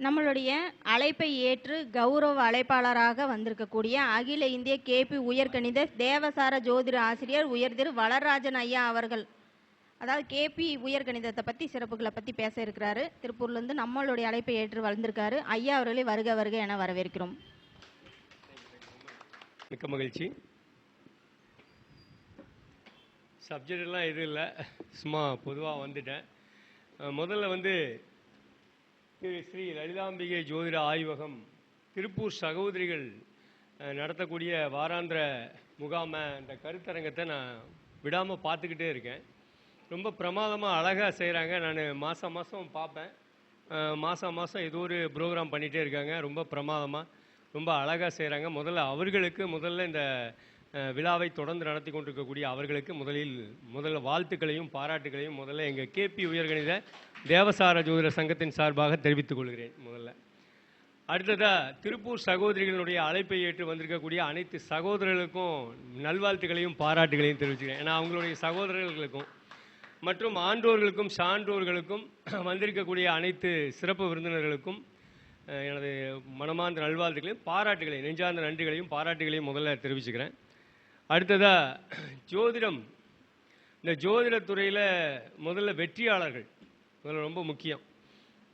நம்மளுடைய அழைப்பை ஏற்று கௌரவ அழைப்பாளராக வந்திருக்கக்கூடிய அகில இந்திய கேபி உயர்கணித தேவசார ஜோதிட ஆசிரியர் உயர்திரு வளராஜன் ஐயா அவர்கள், அதாவது கேபி உயர்கணிதத்தை பற்றி சிறப்புகளை பற்றி பேச இருக்கிறாரு. திருப்பூர்லேருந்து நம்மளுடைய அழைப்பை ஏற்று வந்திருக்காரு. ஐயா அவர்களே வருக வருக என வரவேற்கிறோம். மிக்க மகிழ்ச்சி. சப்ஜெக்டெல்லாம் எதுவும் இல்லை, சும்மா பொதுவாக வந்துட்டேன். முதல்ல திரு ஸ்ரீ லலிதாம்பிகை ஜோதிட ஆய்வகம் திருப்பூர் சகோதரிகள் நடத்தக்கூடிய வாராந்திர முகாமை, இந்த கருத்தரங்கத்தை நான் விடாமல் பார்த்துக்கிட்டே இருக்கேன். ரொம்ப பிரமாதமாக அழகாக செய்கிறாங்க. நான் மாதம் மாதம் பார்ப்பேன். மாதம் மாதம் ஏதோ ஒரு ப்ரோக்ராம் பண்ணிகிட்டே இருக்காங்க. ரொம்ப பிரமாதமாக ரொம்ப அழகாக செய்கிறாங்க. முதல்ல இந்த விழாவை தொடர்ந்து நடத்தி கொண்டிருக்கக்கூடிய அவர்களுக்கு முதல்ல வாழ்த்துக்களையும் பாராட்டுகளையும் முதல்ல எங்கள் கேபி உயர்கணித தேவசார ஜோதிட சங்கத்தின் சார்பாக தெரிவித்துக் கொள்கிறேன். முதல்ல அடுத்ததாக திருப்பூர் சகோதரிகளுடைய அழைப்பை ஏற்று வந்திருக்கக்கூடிய அனைத்து சகோதரர்களுக்கும் நல்வாழ்த்துக்களையும் பாராட்டுகளையும் தெரிவிச்சுக்கிறேன். ஏன்னா அவங்களுடைய சகோதரர்களுக்கும் மற்றும் ஆன்றோர்களுக்கும் சான்றோர்களுக்கும் வந்திருக்கக்கூடிய அனைத்து சிறப்பு விருந்தினர்களுக்கும் எனது மனமார்ந்த நல்வாழ்த்துக்களையும் பாராட்டுகளையும் நெஞ்சார்ந்த நன்றிகளையும் பாராட்டுகளையும் முதல்ல தெரிவிச்சுக்கிறேன். அடுத்ததாக ஜோதிடம், இந்த ஜோதிடத்துறையில் முதல்ல வெற்றியாளர்கள் முதல்ல ரொம்ப முக்கியம்.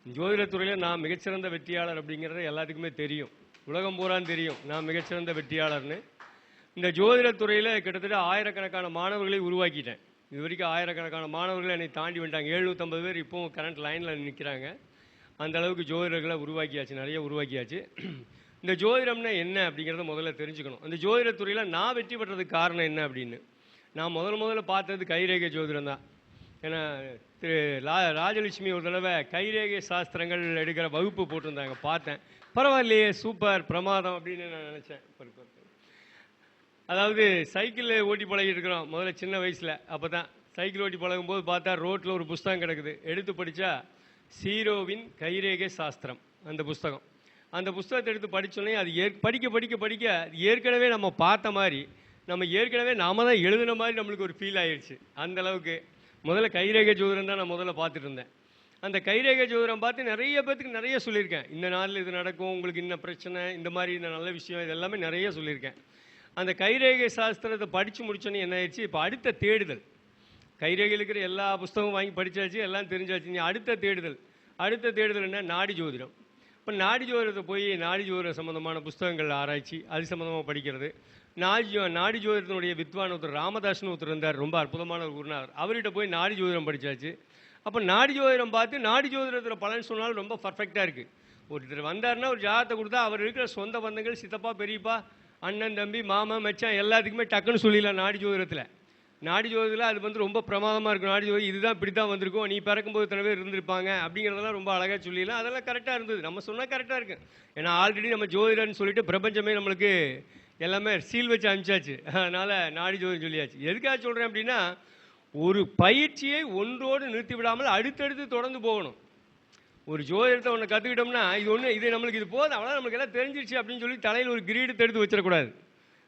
ஜோதிடத்துறையில் நான் மிகச்சிறந்த வெற்றியாளர் அப்படிங்கிறது எல்லாத்துக்குமே தெரியும், உலகம் பூரான்னு தெரியும் நான் மிகச்சிறந்த வெற்றியாளர்னு. இந்த ஜோதிடத்துறையில் கிட்டத்தட்ட ஆயிரக்கணக்கான மாணவர்களை உருவாக்கிட்டேன். இது வரைக்கும் ஆயிரக்கணக்கான மாணவர்கள் என்னை தாண்டி வந்துட்டாங்க. 750 பேர் இப்போவும் கரண்ட் லைனில் நிற்கிறாங்க. அந்த அளவுக்கு ஜோதிடர்களை உருவாக்கியாச்சு, நிறைய உருவாக்கியாச்சு. இந்த ஜோதிடம்னா என்ன அப்படிங்கிறத முதல்ல தெரிஞ்சுக்கணும். அந்த ஜோதிடத்துறையில் நான் வெற்றி பெற்றதுக்கு காரணம் என்ன அப்படின்னு, நான் முதல்ல பார்த்தது கைரேகை ஜோதிடம் தான். ஏன்னா திரு ராஜலட்சுமி ஒரு தடவை கைரேகை சாஸ்திரங்கள் எடுக்கிற வகுப்பு போட்டிருந்தாங்க, பார்த்தேன். பரவாயில்லையே, சூப்பர் பிரமாதம் அப்படின்னு நான் நினச்சேன். அதாவது சைக்கிளில் ஓட்டி பழகிட்டு இருக்கிறோம் முதல்ல சின்ன வயசில். அப்போ தான் சைக்கிள் ஓட்டி பழகும்போது பார்த்தா ரோட்டில் ஒரு புஸ்தகம் கிடக்குது, எடுத்து படித்தா சீரோவின் கைரேகை சாஸ்திரம் அந்த புஸ்தகம். அந்த புஸ்தகத்தை எடுத்து படித்தோன்னே அது படிக்க ஏற்கனவே நம்ம பார்த்த மாதிரி, நம்ம ஏற்கனவே நாம தான் எழுதின மாதிரி நம்மளுக்கு ஒரு ஃபீல் ஆயிடுச்சு. அந்த அளவுக்கு முதல்ல கைரேகை ஜோதிடம் தான் நான் முதல்ல பார்த்துட்டு இருந்தேன். அந்த கைரேகை ஜோதிடம் பார்த்து நிறைய பேத்துக்கு நிறைய சொல்லியிருக்கேன். இந்த நாளில் இது நடக்கும், உங்களுக்கு இன்ன பிரச்சனை, இந்த மாதிரி இந்த நல்ல விஷயம், இது எல்லாமே நிறைய சொல்லியிருக்கேன். அந்த கைரேகை சாஸ்திரத்தை படித்து முடித்தோன்னே என்ன ஆயிடுச்சு, இப்போ அடுத்த தேடுதல். கைரேகையில் இருக்கிற எல்லா புஸ்தகமும் வாங்கி படித்தாச்சு, எல்லாம் தெரிஞ்சாச்சு. அடுத்த தேடுதல் என்ன, நாடி ஜோதிடம். இப்போ நாடி ஜோதிடத்தை போய் நாடி ஜோதிட சம்மந்தமான புஸ்தகங்கள் ஆராய்ச்சி, அது சம்மந்தமாக படிக்கிறது. நாடி ஜோதிடத்தினுடைய வித்வான் ஒருத்தர் ராமதாஸ்னு ஒருத்தர் இருந்தார், ரொம்ப அற்புதமான ஒரு குருநாதர். அவர்கிட்ட போய் நாடி ஜோதிடம் படித்தாச்சு. அப்போ நாடி ஜோதிடம் பார்த்து நாடி ஜோதிடத்தில் பலன் சொன்னாலும் ரொம்ப பர்ஃபெக்டாக இருக்குது. ஒருத்தர் வந்தார்னா ஒரு ஜாதகத்தை கொடுத்தா அவர் இருக்கிற சொந்த பந்தங்கள், சித்தப்பா பெரியப்பா அண்ணன் தம்பி மாமா மச்சான் எல்லாத்துக்குமே டக்குன்னு சொல்லிடலாம். நாடி ஜோதிடத்தில் அது ரொம்ப பிரமாதமாக இருக்கும். நாடி ஜோதி இதுதான் இப்படி தான் வந்திருக்கும், நீ பிறக்கும்போது இத்தனை பேர் இருந்திருப்பாங்க அப்படிங்கிறதெல்லாம் ரொம்ப அழகாக சொல்லிடலாம். அதெல்லாம் கரெக்டாக இருந்தது, நம்ம சொன்னால் கரெக்டாக இருக்கு. ஏன்னா ஆல்ரெடி நம்ம ஜோதிடர்னு சொல்லிட்டு பிரபஞ்சமே நம்மளுக்கு எல்லாமே சீல் வச்சு அனுப்பிச்சாச்சு. அதனால் நாடி ஜோதிடம் சொல்லியாச்சு. எதுக்காக சொல்கிறேன் அப்படின்னா, ஒரு பயிற்சியை ஒன்றோடு நிறுத்தி விடாமல் அடுத்தடுத்து தொடர்ந்து போகணும். ஒரு ஜோதிடத்தை ஒன்று கற்றுக்கிட்டோம்னா இது நம்மளுக்கு இது போதும், அவ்வளோ நம்மளுக்கு எல்லாம் தெரிஞ்சிருச்சு அப்படின்னு சொல்லி தலையில் ஒரு கிரீடத்தை எடுத்து வச்சிடக்கூடாது.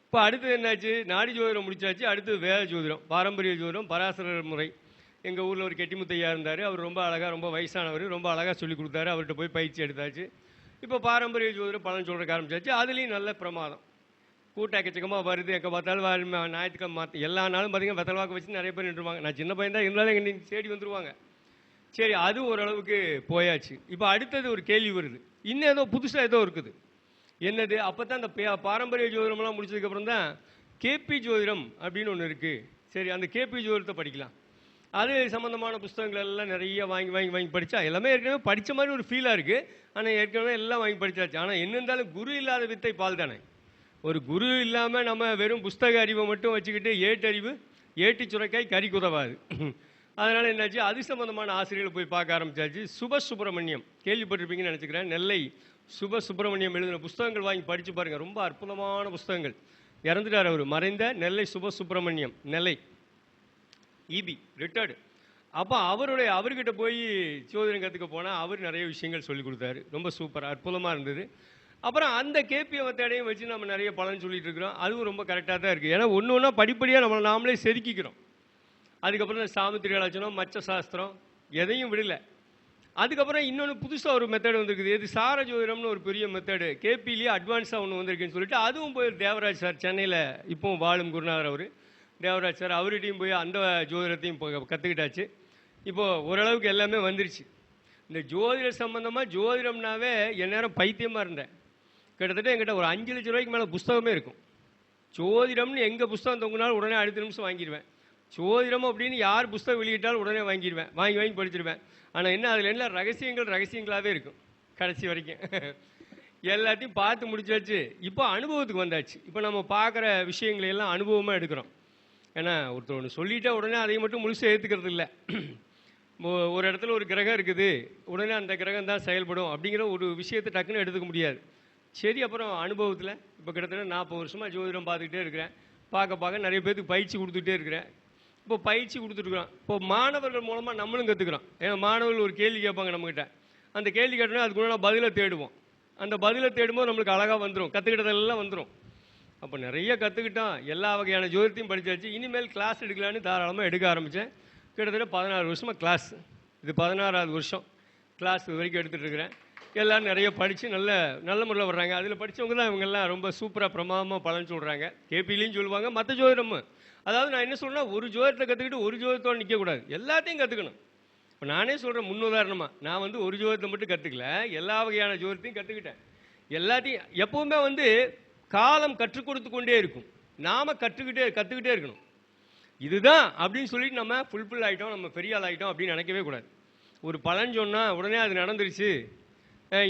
இப்போ அடுத்தது என்னாச்சு, நாடி ஜோதிடம் முடிச்சாச்சு. அடுத்தது வேத ஜோதிடம், பாரம்பரிய ஜோதிடம், பராசரர் முறை. எங்கள் ஊரில் ஒரு கெட்டிமுத்தையா இருந்தார், அவர் ரொம்ப அழகாக, ரொம்ப வயசானவர், ரொம்ப அழகாக சொல்லி கொடுத்தாரு. அவர்கிட்ட போய் பயிற்சி எடுத்தாச்சு. இப்போ பாரம்பரிய ஜோதிடம் பலன் சொல்கிறக்கு ஆரம்பிச்சாச்சு. அதுலேயும் நல்ல பிரமாதம், கூட்டாக்கச்சக்கமாக வருது. எங்கே பார்த்தாலும் ஞாயிற்றுக்கிழமை எல்லா நாளும் பார்த்தீங்கன்னா வெத்தல்வாக்கு வச்சு நிறைய பேர் நின்றுவாங்க. நான் சின்ன பையன் தான் இருந்தாலும் எங்கள் தேடி வந்துடுவாங்க. சரி, அது ஓரளவுக்கு போயாச்சு. இப்போ அடுத்தது ஒரு கேள்வி வருது, இன்னும் ஏதோ புதுசாக ஏதோ இருக்குது. என்னது, அப்போ தான் அந்த பாரம்பரிய ஜோதிடம்லாம் முடிச்சதுக்கப்புறம் தான் கேபி ஜோதிடம் அப்படின்னு ஒன்று இருக்குது. சரி, அந்த கேபி ஜோதிடத்தை படிக்கலாம். அது சம்மந்தமான புஸ்தகங்கள் எல்லாம் நிறைய வாங்கி படித்தா எல்லாமே ஏற்கனவே படித்த மாதிரி ஒரு ஃபீலாக இருக்குது. ஆனால் ஏற்கனவே எல்லாம் வாங்கி படித்தாச்சு. ஆனால் என்ன இருந்தாலும் குரு இல்லாத வித்தை பால் தானே. ஒரு குரு இல்லாமல் நம்ம வெறும் புஸ்தக அறிவை மட்டும் வச்சுக்கிட்டு ஏட்டு சுரைக்காய் கறிக்கு உதவாது. அதனால் என்னாச்சு, அது சம்மந்தமான ஆசிரியர்களை போய் பார்க்க ஆரம்பிச்சாச்சு. சுப்பிரமணியம் கேள்விப்பட்டிருப்பீங்கன்னு நினச்சிக்கிறேன். நெல்லை சுப்பிரமணியம் எழுதின புஸ்தகங்கள் வாங்கி படித்து பாருங்கள், ரொம்ப அற்புதமான புஸ்தகங்கள். இறந்துட்டார் அவர், மறைந்த நெல்லை சுப்பிரமணியம், நெல்லை இபி ரிட்டையர்டு. அப்போ அவர்கிட்ட போய் ஜோதிடம் கற்றுக்க போனால் அவர் நிறைய விஷயங்கள் சொல்லி கொடுத்தாரு. ரொம்ப சூப்பர் அற்புதமாக இருந்தது. அப்புறம் அந்த கேபி மெத்தடையும் வச்சு நம்ம நிறைய பலன் சொல்லிட்டு இருக்கிறோம். அதுவும் ரொம்ப கரெக்டாக தான் இருக்குது. ஏன்னா ஒன்று ஒன்றா படிப்படியாக நாமளே செதுக்கிக்கிறோம். அதுக்கப்புறம் இந்த சாமுத்திரி கலாச்சனம், மச்ச சாஸ்திரம் எதையும் விடலை. அதுக்கப்புறம் இன்னொன்று புதுசாக ஒரு மெத்தட் வந்துருக்குது. இது சார ஜோதிடம்னு ஒரு பெரிய மெத்தடு, கேபிலேயே அட்வான்ஸாக ஒன்று வந்திருக்குன்னு சொல்லிட்டு அதுவும் போய் தேவராஜ் சார் சென்னையில் இப்போவும் வாழும் குருநாதர் அவர் தேவராஜ் சார் அவர்கிட்டையும் போய் அந்த ஜோதிடத்தையும் இப்போ கற்றுக்கிட்டாச்சு. இப்போது ஓரளவுக்கு எல்லாமே வந்துருச்சு. இந்த ஜோதிட சம்பந்தமாக ஜோதிடம்னாவே எந்நேரம் பைத்தியமாக இருந்தேன். கிட்டத்தட்ட என்கிட்ட ஒரு 5 லட்ச ரூபாய்க்கு மேலே புஸ்தகமே இருக்கும். ஜோதிடம்னு எங்கே புஸ்தகம் தொங்கினாலும் உடனே அடுத்த நிமிஷம் வாங்கிடுவேன். ஜோதிடம் அப்படின்னு யார் புஸ்தகம் வெளியிட்டாலும் உடனே வாங்கிடுவேன், வாங்கி படிச்சிடுவேன். ஆனால் என்ன அதில் என்ன ரகசியங்களாகவே இருக்கும் கடைசி வரைக்கும். எல்லாத்தையும் பார்த்து முடிச்சாச்சு. இப்போ அனுபவத்துக்கு வந்தாச்சு. இப்போ நம்ம பார்க்குற விஷயங்களை எல்லாம் அனுபவமாக எடுக்கிறோம். ஏன்னா ஒருத்தர் ஒன்று சொல்லிட்டா உடனே அதை மட்டும் முழுசாக ஏற்றுக்கிறது இல்லை. ஒரு இடத்துல ஒரு கிரகம் இருக்குது, உடனே அந்த கிரகம் தான் செயல்படும் அப்படிங்கிற ஒரு விஷயத்தை டக்குன்னு எடுத்துக்க முடியாது. சரி, அப்புறம் அனுபவத்தில் இப்போ கிட்டத்தட்ட 40 வருஷமாக ஜோதிடம் பார்த்துக்கிட்டே இருக்கிறேன். பார்க்க நிறைய பேருக்கு பயிற்சி கொடுத்துட்டே இருக்கிறேன். இப்போ பயிற்சி கொடுத்துட்ருக்குறோம். இப்போ மாணவர்கள் மூலமாக நம்மளும் கற்றுக்குறோம். ஏன்னா மாணவர்கள் ஒரு கேள்வி கேட்பாங்க நம்மக்கிட்ட. அந்த கேள்வி கேட்டோன்னா அதுக்குள்ள பதிலை தேடுவோம். அந்த பதிலை தேடும்போது நம்மளுக்கு அழகாக வந்துடும், கற்றுக்கிட்டதெல்லாம் வந்துடும். அப்போ நிறைய கற்றுக்கிட்டோம். எல்லா வகையான ஜோதிடத்தையும் படித்தாச்சு. இனிமேல் கிளாஸ் எடுக்கலான்னு தாராளமாக எடுக்க ஆரம்பித்தேன். கிட்டத்தட்ட 16 வருஷமாக கிளாஸ். இது 16வது வருஷம் கிளாஸ் வரைக்கும் எடுத்துகிட்டு இருக்கிறேன். எல்லோரும் நிறைய படித்து நல்ல முறையில் வர்றாங்க. அதில் படித்தவங்க தான் இவங்கெல்லாம் ரொம்ப சூப்பராக பிரமாதமாக பலன் சொல்கிறாங்க. கேபிலையும் சொல்லுவாங்க, மற்ற ஜோதிடமும். அதாவது நான் என்ன சொல்கிறேன்னா, ஒரு ஜோதிடத்தை கற்றுக்கிட்டு ஒரு ஜோதிடத்தோடு நிற்கக்கூடாது, எல்லாத்தையும் கற்றுக்கணும். இப்போ நானே சொல்கிறேன் முன்னுதாரணமாக, நான் ஒரு ஜோதிடத்தை மட்டும் கற்றுக்கல, எல்லா வகையான ஜோதிடத்தையும் கற்றுக்கிட்டேன். எல்லாத்தையும் எப்போவுமே காலம் கற்றுக் கொடுத்து கொண்டே இருக்கும். நாம் கற்றுக்கிட்டே இருக்கணும். இதுதான் அப்படின்னு சொல்லிட்டு நம்ம ஃபுல்ஃபில் ஆகிட்டோம், நம்ம பெரிய ஆள் ஆகிட்டோம் அப்படின்னு நினைக்கவே கூடாது. ஒரு பலன் சொன்னால் உடனே அது நடந்துருச்சு,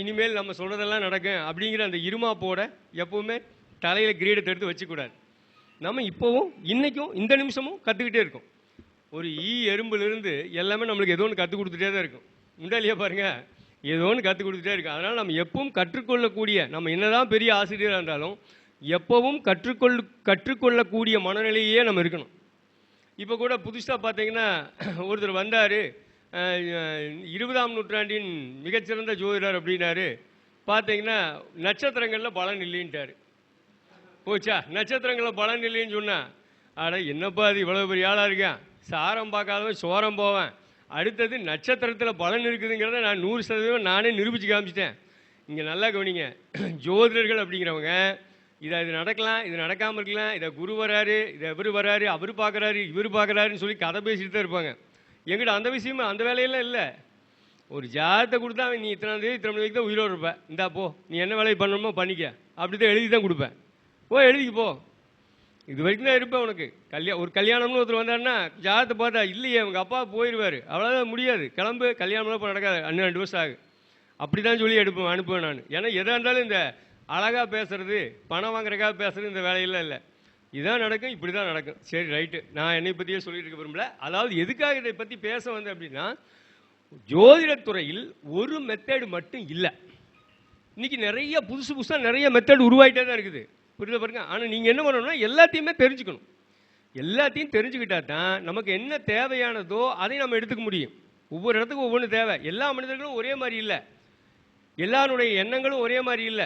இனிமேல் நம்ம சொல்கிறதெல்லாம் நடக்கும் அப்படிங்கிற அந்த இருமாப்போட எப்போவுமே தலையில் கிரீடத்தை எடுத்து வச்சுக்கூடாது. நம்ம இப்போவும் இன்றைக்கும் இந்த நிமிஷமும் கற்றுக்கிட்டே இருக்கோம். ஒரு எறும்புலேருந்து எல்லாமே நம்மளுக்கு ஏதோ ஒன்று கற்றுக் கொடுத்துட்டே தான் இருக்கும். முண்டாலியாக பாருங்கள், ஏதோ ஒன்று கற்றுக் கொடுத்துட்டே இருக்கும். அதனால் நம்ம எப்பவும் கற்றுக்கொள்ளக்கூடிய, நம்ம என்னதான் பெரிய ஆசிரியராக இருந்தாலும் எப்பவும் கற்றுக்கொள்ளக்கூடிய மனநிலையே நம்ம இருக்கணும். இப்போ கூட புதுசாக பார்த்தீங்கன்னா ஒருத்தர் வந்தார், 20ஆம் நூற்றாண்டின் மிகச்சிறந்த ஜோதிடர் அப்படின்னாரு. பார்த்தீங்கன்னா நட்சத்திரங்களில் பலன் இல்லைன்ட்டார். போச்சா, நட்சத்திரங்களில் பலன் இல்லைன்னு சொன்னா, ஆட என்னப்பா அது இவ்வளோ பெரிய ஆளாக இருக்கேன், சாரம் பார்க்காதவன் சோரம் போவேன், அடுத்தது நட்சத்திரத்தில் பலன் இருக்குதுங்கிறத நான் 100% நானே நிரூபித்து காமிச்சிட்டேன். இங்கே நல்லா கவனிங்க, ஜோதிடர்கள் அப்படிங்கிறவங்க இது நடக்கலாம், இது நடக்காமல் இருக்கலாம், இதை குரு வராரு, இதை இவர் வராரு, அவர் பார்க்குறாரு, இவர் பார்க்குறாருன்னு சொல்லி கதை பேசிட்டு தான் இருப்பாங்க. எங்கிட்ட அந்த விஷயமே அந்த வேலையெல்லாம் இல்லை. ஒரு ஜாதத்தை கொடுத்தா நீ இத்தனை மணிக்கு தான் உயிரோடு இருப்பேன், இந்தா போ, நீ என்ன வேலையை பண்ணணுமோ பண்ணிக்க, அப்படி தான் எழுதி தான் கொடுப்பேன். எழுதிக்கு போ, இது வரைக்கும் தான் இருப்பேன். உனக்கு ஒரு கல்யாணம்னு ஒருத்தர் வந்தாருன்னா ஜாதத்தை பார்த்தா இல்லையே அவங்க அப்பா போயிடுவார், அவ்வளோதான், முடியாது, கிளம்பு, கல்யாணம்லாம் இப்போ நடக்காது, 2 வருஷம் ஆகும், அப்படி தான் சொல்லி அனுப்புவேன் நான். ஏன்னா எதாக இருந்தாலும் இந்த அழகாக பேசுறது, பணம் வாங்குறதுக்காக பேசுறது இந்த வேலையெல்லாம் இல்லை. இதுதான் நடக்கும், இப்படி தான் நடக்கும். சரி, ரைட்டு, நான் என்னை பற்றியே சொல்லிட்டு இருக்க விரும்பல. அதாவது எதுக்காக இதை பற்றி பேச வந்தேன் அப்படின்னா, ஜோதிடத்துறையில் ஒரு மெத்தேடு மட்டும் இல்லை. இன்னைக்கு நிறைய புதுசாக நிறைய மெத்தட் உருவாகிட்டே தான் இருக்குது, புரியுது பாருங்க. ஆனால் நீங்கள் என்ன பண்ணணும்னா எல்லாத்தையுமே தெரிஞ்சுக்கணும். எல்லாத்தையும் தெரிஞ்சுக்கிட்டா தான் நமக்கு என்ன தேவையானதோ அதை நம்ம எடுத்துக்க முடியும். ஒவ்வொரு இடத்துக்கும் ஒவ்வொன்று தேவை. எல்லா மனிதர்களும் ஒரே மாதிரி இல்லை, எல்லாருடைய எண்ணங்களும் ஒரே மாதிரி இல்லை.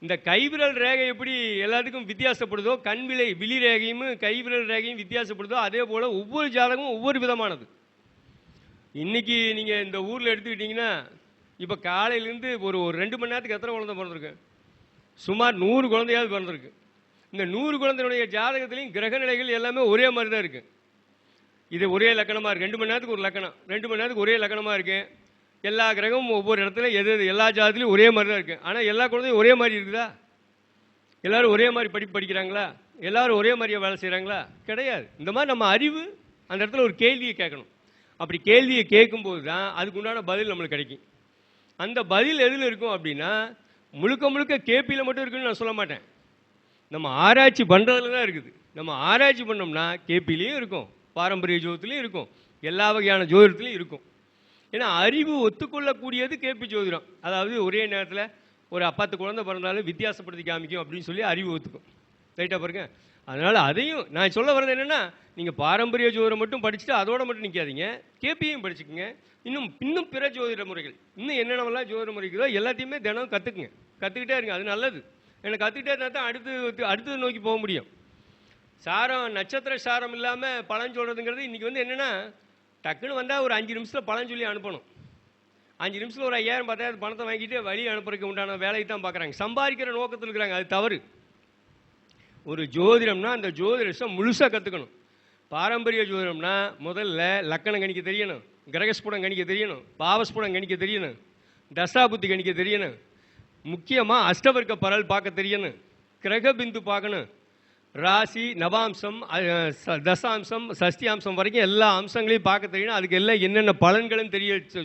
இந்த கைவிரல் ரேகை எப்படி எல்லாத்துக்கும் வித்தியாசப்படுதோ, விழி ரேகையும் கைவிரல் ரேகையும் வித்தியாசப்படுதோ, அதே போல் ஒவ்வொரு ஜாதகமும் ஒவ்வொரு விதமானது. இன்னைக்கு நீங்கள் இந்த ஊரில் எடுத்துக்கிட்டிங்கன்னா, இப்போ காலையிலேருந்து ஒரு 2 மணி நேரத்துக்கு எத்தனை குழந்தை பிறந்திருக்கு? சுமார் 100 குழந்தையாவது பிறந்திருக்கு. இந்த 100 குழந்தையுடைய ஜாதகத்திலையும் கிரக நிலைகள் எல்லாமே ஒரே மாதிரி தான் இருக்குது. இது ஒரே லக்கணமாக இருக்குது. 2 மணி நேரத்துக்கு ஒரு லக்கணம், 2 மணி நேரத்துக்கு ஒரே லக்கணமாக இருக்குது. எல்லா கிரகமும் ஒவ்வொரு இடத்துல எல்லா ஜாதத்துலையும் ஒரே மாதிரி தான் இருக்குது. ஆனால் எல்லா குழந்தையும் ஒரே மாதிரி இருக்குதா? எல்லோரும் ஒரே மாதிரி படிக்கிறாங்களா? எல்லோரும் ஒரே மாதிரியாக வேலை செய்கிறாங்களா? கிடையாது. இந்த மாதிரி நம்ம அறிவு அந்த இடத்துல ஒரு கேள்வியை கேட்கணும். அப்படி கேள்வியை கேட்கும்போது தான் அதுக்கு உண்டான பதில் நம்மளுக்கு கிடைக்கும். அந்த பதில் எதில் இருக்கும் அப்படின்னா, முழுக்க கேபியில் மட்டும் இருக்குன்னு நான் சொல்ல மாட்டேன். நம்ம ஆராய்ச்சி பண்ணுறதுல தான் இருக்குது. நம்ம ஆராய்ச்சி பண்ணோம்னா கேபிலையும் இருக்கும், பாரம்பரிய ஜோதிடத்துலையும் இருக்கும், எல்லா வகையான ஜோதிடத்துலையும் இருக்கும். ஏன்னா அறிவு ஒத்துக்கொள்ளக்கூடியது கேபி ஜோதிடம். அதாவது ஒரே நேரத்தில் ஒரு 10 குழந்தை பிறந்தாலும் வித்தியாசப்படுத்தி காமிக்கும் அப்படின்னு சொல்லி அறிவு ஒத்துக்கும். ரைட்டாக பாருங்க. அதனால் அதையும் நான் சொல்ல வர்றது என்னென்னா, நீங்கள் பாரம்பரிய ஜோதிடம் மட்டும் படிச்சுட்டு அதோட மட்டும் நிற்காதீங்க, கேபியும் படிச்சுக்குங்க. இன்னும் பிற ஜோதிட முறைகள், இன்னும் என்னென்னலாம் ஜோதிட முறைகளோ எல்லாத்தையுமே தினம் கற்றுக்குங்க, கற்றுக்கிட்டே இருங்க. அது நல்லது. எனக்கு கற்றுக்கிட்டே இருந்தால் தான் அடுத்தது நோக்கி போக முடியும். நட்சத்திர சாரம் இல்லாமல் பலன் சொல்கிறதுங்கிறது இன்றைக்கி என்னென்னா, டக்குன்னு வந்தால் ஒரு 5 நிமிஷத்தில் பலன் சொல்லி அனுப்பணும். 5 நிமிஷத்தில் ஒரு 5000 10,000 பணத்தை வாங்கிட்டு வழி அனுப்புறதுக்கு உண்டான வேலையை தான் பார்க்குறாங்க, சம்பாதிக்கிற நோக்கத்தில் இருக்கிறாங்க. அது தவறு. ஒரு ஜோதிடம்னா அந்த ஜோதிடம் முழுசாக கற்றுக்கணும். பாரம்பரிய ஜோதிடம்னா முதல்ல லக்கணம் கணிக்க தெரியணும், கிரகஸ்புடம் கணிக்க தெரியணும், பாவஸ்புடம் கணிக்க தெரியணும், தசாபுத்தி கணிக்க தெரியணும், முக்கியமாக அஷ்டவர்க்க பரல் பார்க்க தெரியணும், கிரக பிந்து பார்க்கணும், ராசி நவாம்சம் தசாம்சம் சஷ்டியாம்சம் வரைக்கும் எல்லா அம்சங்களையும் பார்க்க தெரியணும். அதுக்கு எல்லாம் என்னென்ன பலன்களும்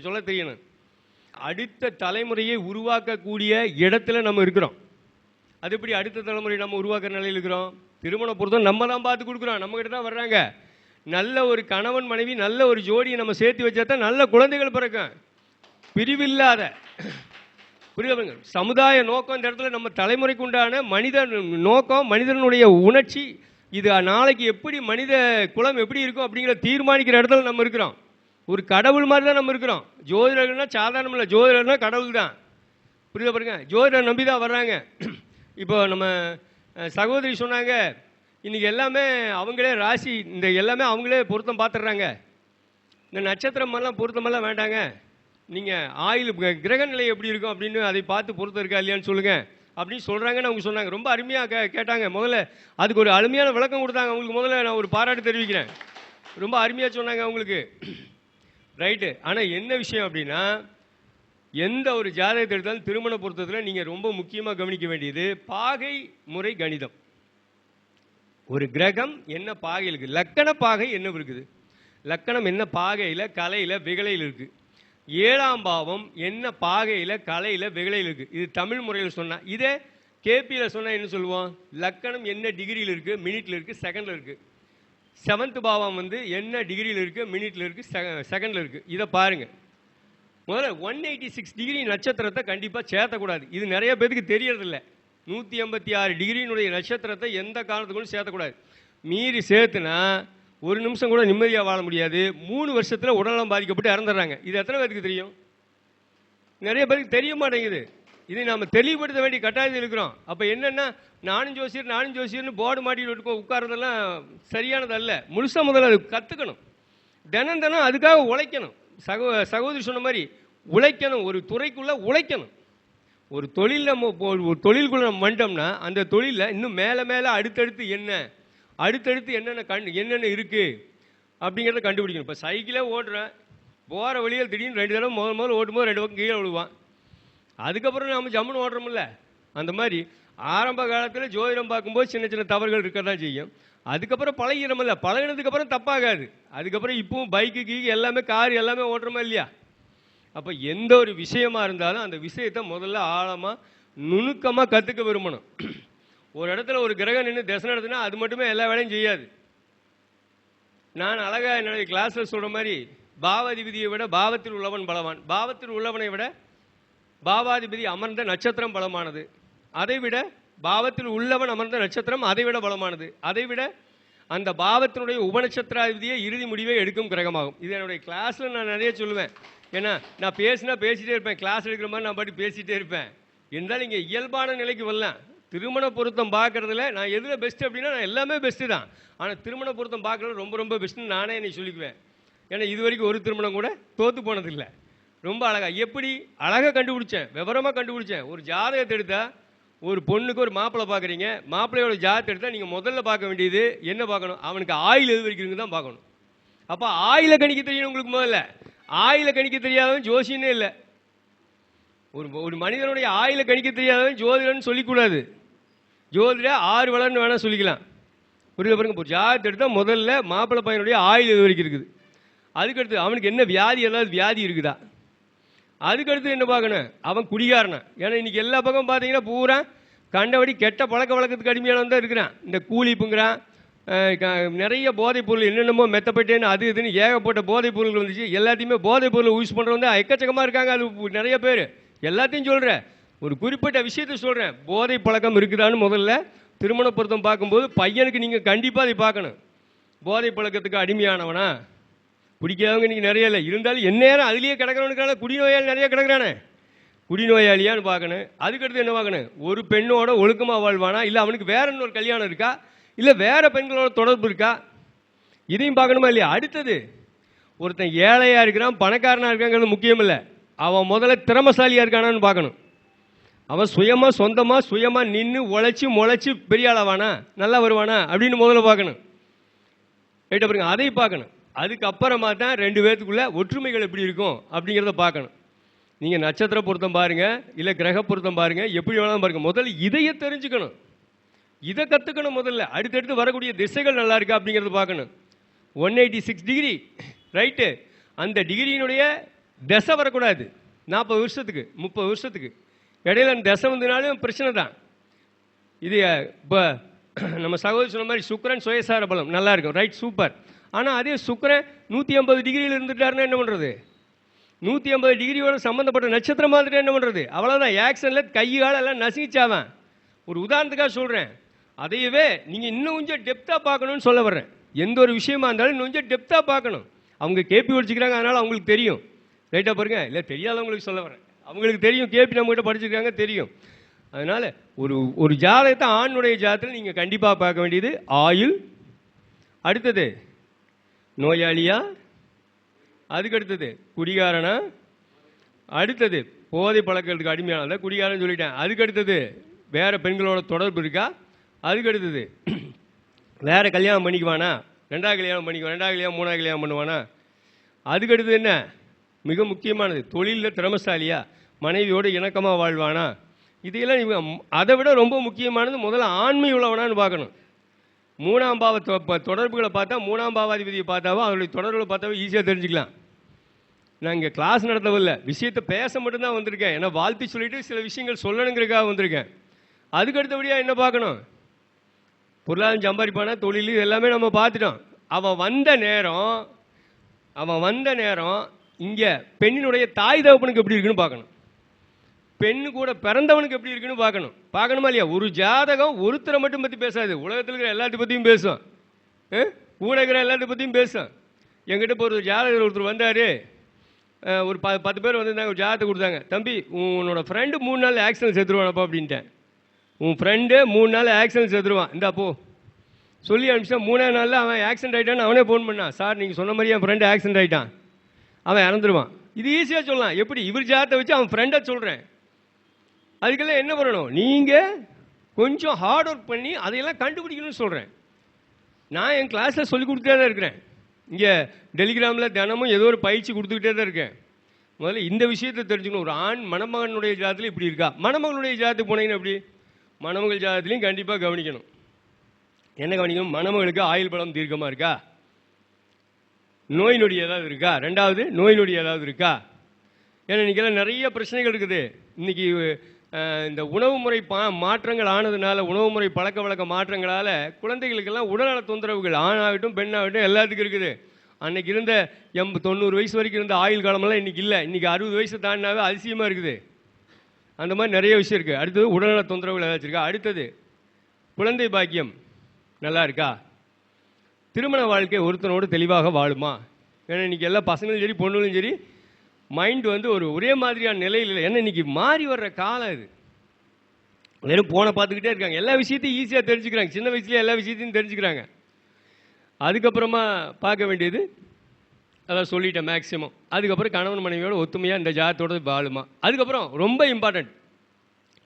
சொல்ல தெரியணும். அடுத்த தலைமுறையை உருவாக்கக்கூடிய இடத்துல நம்ம இருக்கிறோம். அது எப்படி அடுத்த தலைமுறை நம்ம உருவாக்குற நிலையில் இருக்கிறோம்? திருமண பொருத்தம் நம்ம தான் பார்த்து கொடுக்குறோம், நம்மகிட்ட தான் வர்றாங்க. நல்ல ஒரு கணவன் மனைவி நல்ல ஒரு ஜோடியை நம்ம சேர்த்து வச்சா தான் நல்ல குழந்தைகள் பிறக்கும். பிரிவில்லாத புரியுதுங்க. சமுதாய நோக்கம் இந்த இடத்துல நம்ம தலைமுறைக்கு உண்டான மனித நோக்கம், மனிதனுடைய உணர்ச்சி, இது நாளைக்கு எப்படி மனித குலம் எப்படி இருக்கும் அப்படிங்கிற தீர்மானிக்கிற இடத்துல நம்ம இருக்கிறோம். ஒரு கடவுள் மாதிரி தான் நம்ம இருக்கிறோம். ஜோதிடர்கள்னா சாதாரணம் இல்லை, ஜோதிடர்னா கடவுள் தான். புரியுதா பாருங்க, ஜோதிடர் நம்பி தான் வர்றாங்க. இப்போ நம்ம சகோதரி சொன்னாங்க, இன்றைக்கி எல்லாமே அவங்களே ராசி இந்த எல்லாமே அவங்களே பொருத்தம் பார்த்துடுறாங்க, இந்த நட்சத்திரம் எல்லாம் பொருத்தமெல்லாம் வேண்டாங்க, நீங்கள் ஆயில் கிரக நிலை எப்படி இருக்கும் அப்படின்னு அதை பார்த்து பொருத்தம் இருக்கா இல்லையான்னு சொல்லுங்கள் அப்படின்னு சொல்கிறாங்கன்னு அவங்க சொன்னாங்க. ரொம்ப அருமையாக கேட்டாங்க. முதல்ல அதுக்கு ஒரு அருமையான விளக்கம் கொடுத்தாங்க. அவங்களுக்கு முதல்ல நான் ஒரு பாராட்டு தெரிவிக்கிறேன். ரொம்ப அருமையாக சொன்னாங்க அவங்களுக்கு. ரைட்டு. ஆனால் என்ன விஷயம் அப்படின்னா, எந்த ஒரு ஜாதகத்தை எடுத்தாலும் திருமண பொருத்தத்தில் நீங்கள் ரொம்ப முக்கியமாக கவனிக்க வேண்டியது பாகை முறை கணிதம். ஒரு கிரகம் என்ன பாகையில் இருக்குது, லக்கண பாகை என்ன இருக்குது, லக்கணம் என்ன பாகையில் கலையில் விகலையில் இருக்குது, 7ஆம் பாவம் என்ன பாகையில் கலையில் விகலையில் இருக்குது. இது தமிழ் முறையில் சொன்னால். இதே கேபியில் சொன்னால் என்ன சொல்லுவோம், லக்கணம் என்ன டிகிரியில் இருக்குது, மினிட்டில் இருக்குது, செகண்டில் இருக்குது. 7th பாவம் என்ன டிகிரியில் இருக்குது, மினிட்டில் இருக்குது, செகண்டில் இருக்குது. இதை பாருங்கள். முதல்ல 186 டிகிரி நட்சத்திரத்தை கண்டிப்பாக சேர்த்தக்கூடாது. இது நிறைய பேருக்கு தெரியறதில்ல. 186 டிகிரியினுடைய நட்சத்திரத்தை எந்த காரணத்துக்கும் சேர்த்தக்கூடாது. மீறி சேர்த்துனா ஒரு நிமிஷம் கூட நிம்மதியாக வாழ முடியாது. 3 வருஷத்தில் உடல்நலம் பாதிக்கப்பட்டு இறந்துடுறாங்க. இது எத்தனை பேருக்கு தெரியும்? நிறைய பேருக்கு தெரிய மாட்டேங்குது. இதை நாம் தெளிவுபடுத்த வேண்டிய கட்டாயத்தில் இருக்கிறோம். அப்போ என்னென்னா, நானும் ஜோசியர்னு போர்டு மாட்டிட்டு உட்கார்றதெல்லாம் சரியானதல்ல. முழுசாக முதல்ல அது கற்றுக்கணும். தினம் தினம் அதுக்காக உழைக்கணும். சகோதரி சொன்ன மாதிரி உழைக்கணும். ஒரு துறைக்குள்ளே உழைக்கணும். ஒரு தொழில் நம்ம ஒரு தொழிலுக்குள்ளே நம்ம வந்துட்டோம்னா அந்த தொழிலில் இன்னும் மேலே மேலே அடுத்தடுத்து என்னென்ன இருக்குது அப்படிங்கிறத கண்டுபிடிக்கணும். இப்போ சைக்கிளே ஓட்டுறேன், போகிற வழியில் திடீர்னு 2 தடவை முதல்ல ஓட்டும்போது 2 பக்கம் கீழே விழுவான். அதுக்கப்புறம் நம்ம ஜம்முன்னு ஓட்டுறோம்ல. அந்த மாதிரி ஆரம்ப காலத்தில் ஜோதிடம் பார்க்கும்போது சின்ன சின்ன தவறுகள் இருக்க தான் செய்யும். அதுக்கப்புறம் பழகிறோமில்ல, பழகினதுக்கப்புறம் தப்பாகாது. அதுக்கப்புறம் இப்பவும் பைக்கு கீக்கு எல்லாமே கார் எல்லாமே ஓட்டுறோமா இல்லையா? அப்போ எந்த ஒரு விஷயமா இருந்தாலும் அந்த விஷயத்தை முதல்ல ஆழமாக நுணுக்கமாக கற்றுக்க விரும்பணும். ஒரு இடத்துல ஒரு கிரகம் நின்று திசை நடத்துனா அது மட்டுமே எல்லா வேலையும் செய்யாது. நான் அழகாக என்னுடைய கிளாஸில் சொல்கிற மாதிரி, பாவாதிபதியை விட பாவத்தில் உள்ளவன் பலவான், பாவத்தில் உள்ளவனை விட பாவாதிபதி அமர்ந்த நட்சத்திரம் பலமானது, அதைவிட பாவத்தில் உள்ளவன் அமர்ந்த நட்சத்திரம் அதைவிட பலமானது, அதைவிட அந்த பாவத்தினுடைய உபநட்சத்திராதிபதியை இறுதி முடிவை எடுக்கும் கிரகமாகும். இது என்னுடைய கிளாஸில் நான் நிறைய சொல்லுவேன். ஏன்னா நான் பேசிட்டே இருப்பேன், கிளாஸ் எடுக்கிற மாதிரி நான் பாட்டி பேசிகிட்டே இருப்பேன். இருந்தாலும் இங்கே இயல்பான நிலைக்கு வரலாம். திருமண பொருத்தம் பார்க்குறதுல நான் எதில் பெஸ்ட்டு அப்படின்னா, நான் எல்லாமே பெஸ்ட்டு தான். ஆனால் திருமண பொருத்தம் பார்க்குறது ரொம்ப ரொம்ப பெஸ்ட்டுன்னு நானே என்னை சொல்லிக்குவேன். ஏன்னா இது வரைக்கும் ஒரு திருமணம் கூட தோற்று போனதில்லை. ரொம்ப எப்படி அழகாக கண்டுபிடிச்சேன், விவரமாக கண்டுபிடிச்சேன். ஒரு ஜாதகத்தை எடுத்தால், ஒரு பொண்ணுக்கு ஒரு மாப்பிள்ளை பார்க்குறீங்க, மாப்பிள்ளையோட ஜாதகத்தை எடுத்தால் நீங்கள் முதல்ல பார்க்க வேண்டியது என்ன பார்க்கணும், அவனுக்கு ஆயில் எது வரைக்கும் தான் பார்க்கணும். அப்போ ஆயில கணிக்க தெரியணும் உங்களுக்கு. முதல்ல ஆயில கணிக்க தெரியாதவன் ஜோசியனே இல்லை. ஒரு மனிதனுடைய ஆயில கணிக்க தெரியாதவன் ஜோதிடன்னு சொல்லிக்கூடாது. ஜோதிட 6 வளர்னு வேணால் சொல்லிக்கலாம். புரியுது பாருங்க. இப்போ ஜாதகத்தை எடுத்தால் முதல்ல மாப்பிள்ளை பையனுடைய ஆயில் எது வரைக்கும் இருக்குது, அதுக்கடுத்து அவனுக்கு என்ன வியாதி, ஏதாவது வியாதி இருக்குதா, அதுக்கடுத்து என்ன பார்க்கணும், அவன் குடிகாரனா. ஏன்னா இன்றைக்கி எல்லா பக்கம் பார்த்தீங்கன்னா பூரா கண்டபடி கெட்ட பழக்க வழக்கத்துக்கு அடிமையானவன் தான் இருக்கிறான். இந்த கூலிப்புங்கிறான், நிறைய போதைப் பொருள் என்னென்னமோ மெத்தப்பட்டேன்னு அது இதுன்னு ஏகப்பட்ட போதைப் பொருள்கள் வந்துச்சு. எல்லாத்தையுமே போதைப் பொருளை யூஸ் பண்ணுறவங்க தான் எக்கச்சக்கமாக இருக்காங்க. அது நிறைய பேர். எல்லாத்தையும் சொல்கிறேன், ஒரு குறிப்பிட்ட விஷயத்த சொல்கிறேன். போதை பழக்கம் இருக்குதான்னு முதல்ல திருமண பொருத்தம் பார்க்கும்போது பையனுக்கு நீங்கள் கண்டிப்பாக அதை பார்க்கணும். போதை பழக்கத்துக்கு அடிமையானவனா, பிடிக்காதவங்க இன்றைக்கி நிறைய இல்லை. இருந்தாலும் எந்நேரம் அதுலேயே கிடக்கிறவனுக்கான குடிநோயாளி நிறைய கிடக்கிறானே, குடிநோயாளியான்னு பார்க்கணும். அதுக்கடுத்து என்ன பார்க்கணும், ஒரு பெண்ணோட ஒழுக்கமாக வாழ்வானா, இல்லை அவனுக்கு வேற இன்னொரு கல்யாணம் இருக்கா, இல்லை வேற பெண்களோட தொடர்பு இருக்கா, இதையும் பார்க்கணுமா இல்லையா? அடுத்தது ஒருத்தன் ஏழையாக இருக்கிறான் பணக்காரனாக இருக்காங்கிறது முக்கியம் இல்லை, அவன் முதல்ல திறமசாலியாக இருக்கானான்னு பார்க்கணும். அவன் சுயமாக சொந்தமாக சுயமாக நின்று உழைச்சி முளைச்சி பெரிய ஆளாவானா, நல்லா வருவானா அப்படின்னு முதல்ல பார்க்கணும். ரைட் பாருங்க, அதை பார்க்கணும். அதுக்கப்புறமா தான் ரெண்டு பேர்த்துக்குள்ள ஒற்றுமைகள் எப்படி இருக்கும் அப்படிங்கிறத பார்க்கணும். நீங்கள் நட்சத்திர பொருத்தம் பாருங்கள், இல்லை கிரக பொருத்தம் பாருங்கள், எப்படி வேணாலும் பாருங்கள். முதல்ல இதையே தெரிஞ்சுக்கணும், இதை கற்றுக்கணும். முதல்ல அடுத்தடுத்து வரக்கூடிய திசைகள் நல்லா இருக்கா அப்படிங்கிறத பார்க்கணும். 186 டிகிரி ரைட்டு, அந்த டிகிரியினுடைய திசை வரக்கூடாது. 40 வருஷத்துக்கு 30 வருஷத்துக்கு இடையில அந்த திசை வந்ததுனாலும் பிரச்சனை தான். இது இப்போ நம்ம சகோதரி சொன்ன மாதிரி சுக்கிரன் சுயசார பலம் நல்லா இருக்கும், ரைட், சூப்பர். ஆனால் அதே சுக்கிரன் 150 டிகிரியில் இருந்துட்டாருன்னா என்ன பண்ணுறது? 150 டிகிரியோட சம்மந்தப்பட்ட நட்சத்திரம் மாதிரி என்ன பண்ணுறது? அவ்வளோதான், ஆக்ஷனில் கை காலெல்லாம் நசுங்கிச்சாவன். ஒரு உதாரணத்துக்காக சொல்கிறேன். அதையவே நீங்கள் இன்னும் கொஞ்சம் டெப்த்தாக பார்க்கணும்னு சொல்ல வர்றேன். எந்த ஒரு விஷயமா இருந்தாலும் இன்னும் கொஞ்சம் டெப்த்தாக பார்க்கணும். அவங்க கேபி படிச்சுக்கிறாங்க, அதனால் அவங்களுக்கு தெரியும். ரைட்டாக பாருங்க, இல்லை தெரியாதவங்களுக்கு சொல்ல வரேன். அவங்களுக்கு தெரியும், கேபி நம்மகிட்ட படிச்சிருக்காங்க, தெரியும். அதனால் ஒரு ஜாதகத்தை ஆணுடைய ஜாதகத்தில் நீங்கள் கண்டிப்பாக பார்க்க வேண்டியது ஆயுள், அடுத்தது நோயாளியா, அதுக்கு அடுத்தது குடிகாரனா, அடுத்தது போதை பழக்கத்துக்கு அடிமையானதா குடிகாரன்னு சொல்லிட்டேன். அதுக்கு அடுத்தது வேறு பெண்களோட தொடர்பு இருக்கா, அதுக்கு அடுத்தது வேறு கல்யாணம் பண்ணிக்குவானா, ரெண்டாவது கல்யாணம் பண்ணிக்குவான், ரெண்டாவது கல்யாணம் மூணாவது கல்யாணம் பண்ணுவானா, அதுக்கு அடுத்தது என்ன மிக முக்கியமானது தொழிலில் திறமசாலியா, மனைவியோடு இணக்கமாக வாழ்வானா, இதையெல்லாம் அதை விட ரொம்ப முக்கியமானது முதல்ல ஆண்மை உள்ளவனான்னு பார்க்கணும். மூணாம் பாவ தொடர்புகளை பார்த்தா, மூணாம் பாவாதிபதியை பார்த்தாவோ அவருடைய தொடர்புகளை பார்த்தாவோ ஈஸியாக தெரிஞ்சுக்கலாம். நான் இங்கே கிளாஸ் நடத்தவில்லை, விஷயத்தை பேச மட்டும்தான் வந்திருக்கேன். ஏன்னா வாழ்த்தி சொல்லிட்டு சில விஷயங்கள் சொல்லணுங்கிறதுக்காக வந்திருக்கேன். அதுக்கு அடுத்தபடியாக என்ன பார்க்கணும்? பொருளாதாரம் சம்பாதிப்பானா, தொழில், எல்லாமே நம்ம பார்த்துட்டோம். அவன் வந்த நேரம் இங்கே பெண்ணினுடைய தாய் தகப்பனுக்கு எப்படி இருக்குன்னு பார்க்கணும். பெண்ணு கூட பிறந்தவனுக்கு எப்படி இருக்குன்னு பார்க்கணுமா இல்லையா? ஒரு ஜாதகம் ஒருத்தரை மட்டும் பற்றி பேசாது, உலகத்தில் இருக்கிற எல்லாத்தையும் பற்றியும் பேசும், கூட இருக்கிற எல்லாத்தையும் பற்றியும் பேசும். என்கிட்ட இப்போ ஒரு ஜாதகர் ஒருத்தர் வந்தார், ஒரு 10 பேர் வந்திருந்தாங்க, ஒரு ஜாதகத்தை கொடுத்தாங்க. தம்பி, உன்னோட ஃப்ரெண்டு 3 நாள் ஆக்சிடென்ட் செத்துருவானப்பா அப்படின்ட்டேன். உன் ஃப்ரெண்டு 3 நாள் ஆக்சிடென்ட் செத்துருவான், இந்தா போ சொல்லி அனுப்பிச்சா. 3ஆவது நாளில் அவன் ஆக்சிடென்ட் ஆகிட்டான்னு அவனே ஃபோன் பண்ணான். சார் நீங்கள் சொன்ன மாதிரி என் ஃப்ரெண்டு ஆக்சிடென்ட் ஆகிட்டான், அவன் இறந்துருவான். இது ஈஸியாக சொல்லலாம். எப்படி? இவர் ஜாதகத்தை வச்சு அவன் ஃப்ரெண்டை சொல்கிறேன். அதுக்கெல்லாம் என்ன பண்ணணும்? நீங்கள் கொஞ்சம் ஹார்ட் ஒர்க் பண்ணி அதையெல்லாம் கண்டுபிடிக்கணும்னு சொல்கிறேன். நான் என் கிளாஸில் சொல்லி கொடுத்துட்டே தான் இருக்கிறேன். இங்கே டெலிகிராமில் தினமும் ஏதோ ஒரு பயிற்சி கொடுத்துக்கிட்டே தான் இருக்கேன். முதல்ல இந்த விஷயத்தை தெரிஞ்சுக்கணும். ஒரு ஆண் மணமகனுடைய ஜாதத்தில் இப்படி இருக்கா, மணமகளுடைய ஜாதத்துக்கு போனீங்கன்னா எப்படி? மணமகள் ஜாதத்துலையும் கண்டிப்பாக கவனிக்கணும். என்ன கவனிக்கணும்? மணமகளுக்கு ஆயுள் பலம் தீர்க்கமாக இருக்கா, நோய் நொடி ஏதாவது இருக்கா, ரெண்டாவது நோய் நொடி ஏதாவது இருக்கா. ஏன்னா இன்றைக்கெல்லாம் நிறைய பிரச்சனைகள் இருக்குது. இன்றைக்கி இந்த உணவு முறை மாற்றங்கள் ஆனதுனால, உணவு முறை பழக்க வழக்க மாற்றங்களால் குழந்தைகளுக்கெல்லாம் உடல்நல தொந்தரவுகள் ஆணாகட்டும் பெண்ணாகட்டும் எல்லாத்துக்கும் இருக்குது. அன்றைக்கி இருந்த 80-90 வயசு வரைக்கும் இருந்த ஆயுள் காலமெல்லாம் இன்றைக்கி இல்லை. இன்றைக்கி 60 வயசு தாண்டினாவே அதிசயமாக இருக்குது. அந்த மாதிரி நிறைய விஷயம் இருக்குது. அடுத்தது உடல்நல தொந்தரவுகள் ஏதாச்சும் இருக்கா, அடுத்தது குழந்தை பாக்கியம் நல்லா இருக்கா, திருமண வாழ்க்கை ஒருத்தனோடு தெளிவாக வாழுமா. ஏன்னா இன்றைக்கி எல்லா பசங்களும் சரி பொண்ணுகளும் சரி மைண்ட் ஒரே மாதிரியான நிலையில் இல்லை. ஏன்னா இன்றைக்கி மாறி வர்ற காலம் இது. வெறும் போனை பார்த்துக்கிட்டே இருக்காங்க, எல்லா விஷயத்தையும் ஈஸியாக தெரிஞ்சுக்கிறாங்க, சின்ன வயசுலேயே எல்லா விஷயத்தையும் தெரிஞ்சுக்கிறாங்க. அதுக்கப்புறமா பார்க்க வேண்டியது அதான் சொல்லிட்டேன் மேக்ஸிமம். அதுக்கப்புறம் கணவன் மனைவியோட ஒத்துமையாக இந்த ஜாதத்தோட வாழுமா. அதுக்கப்புறம் ரொம்ப இம்பார்ட்டண்ட்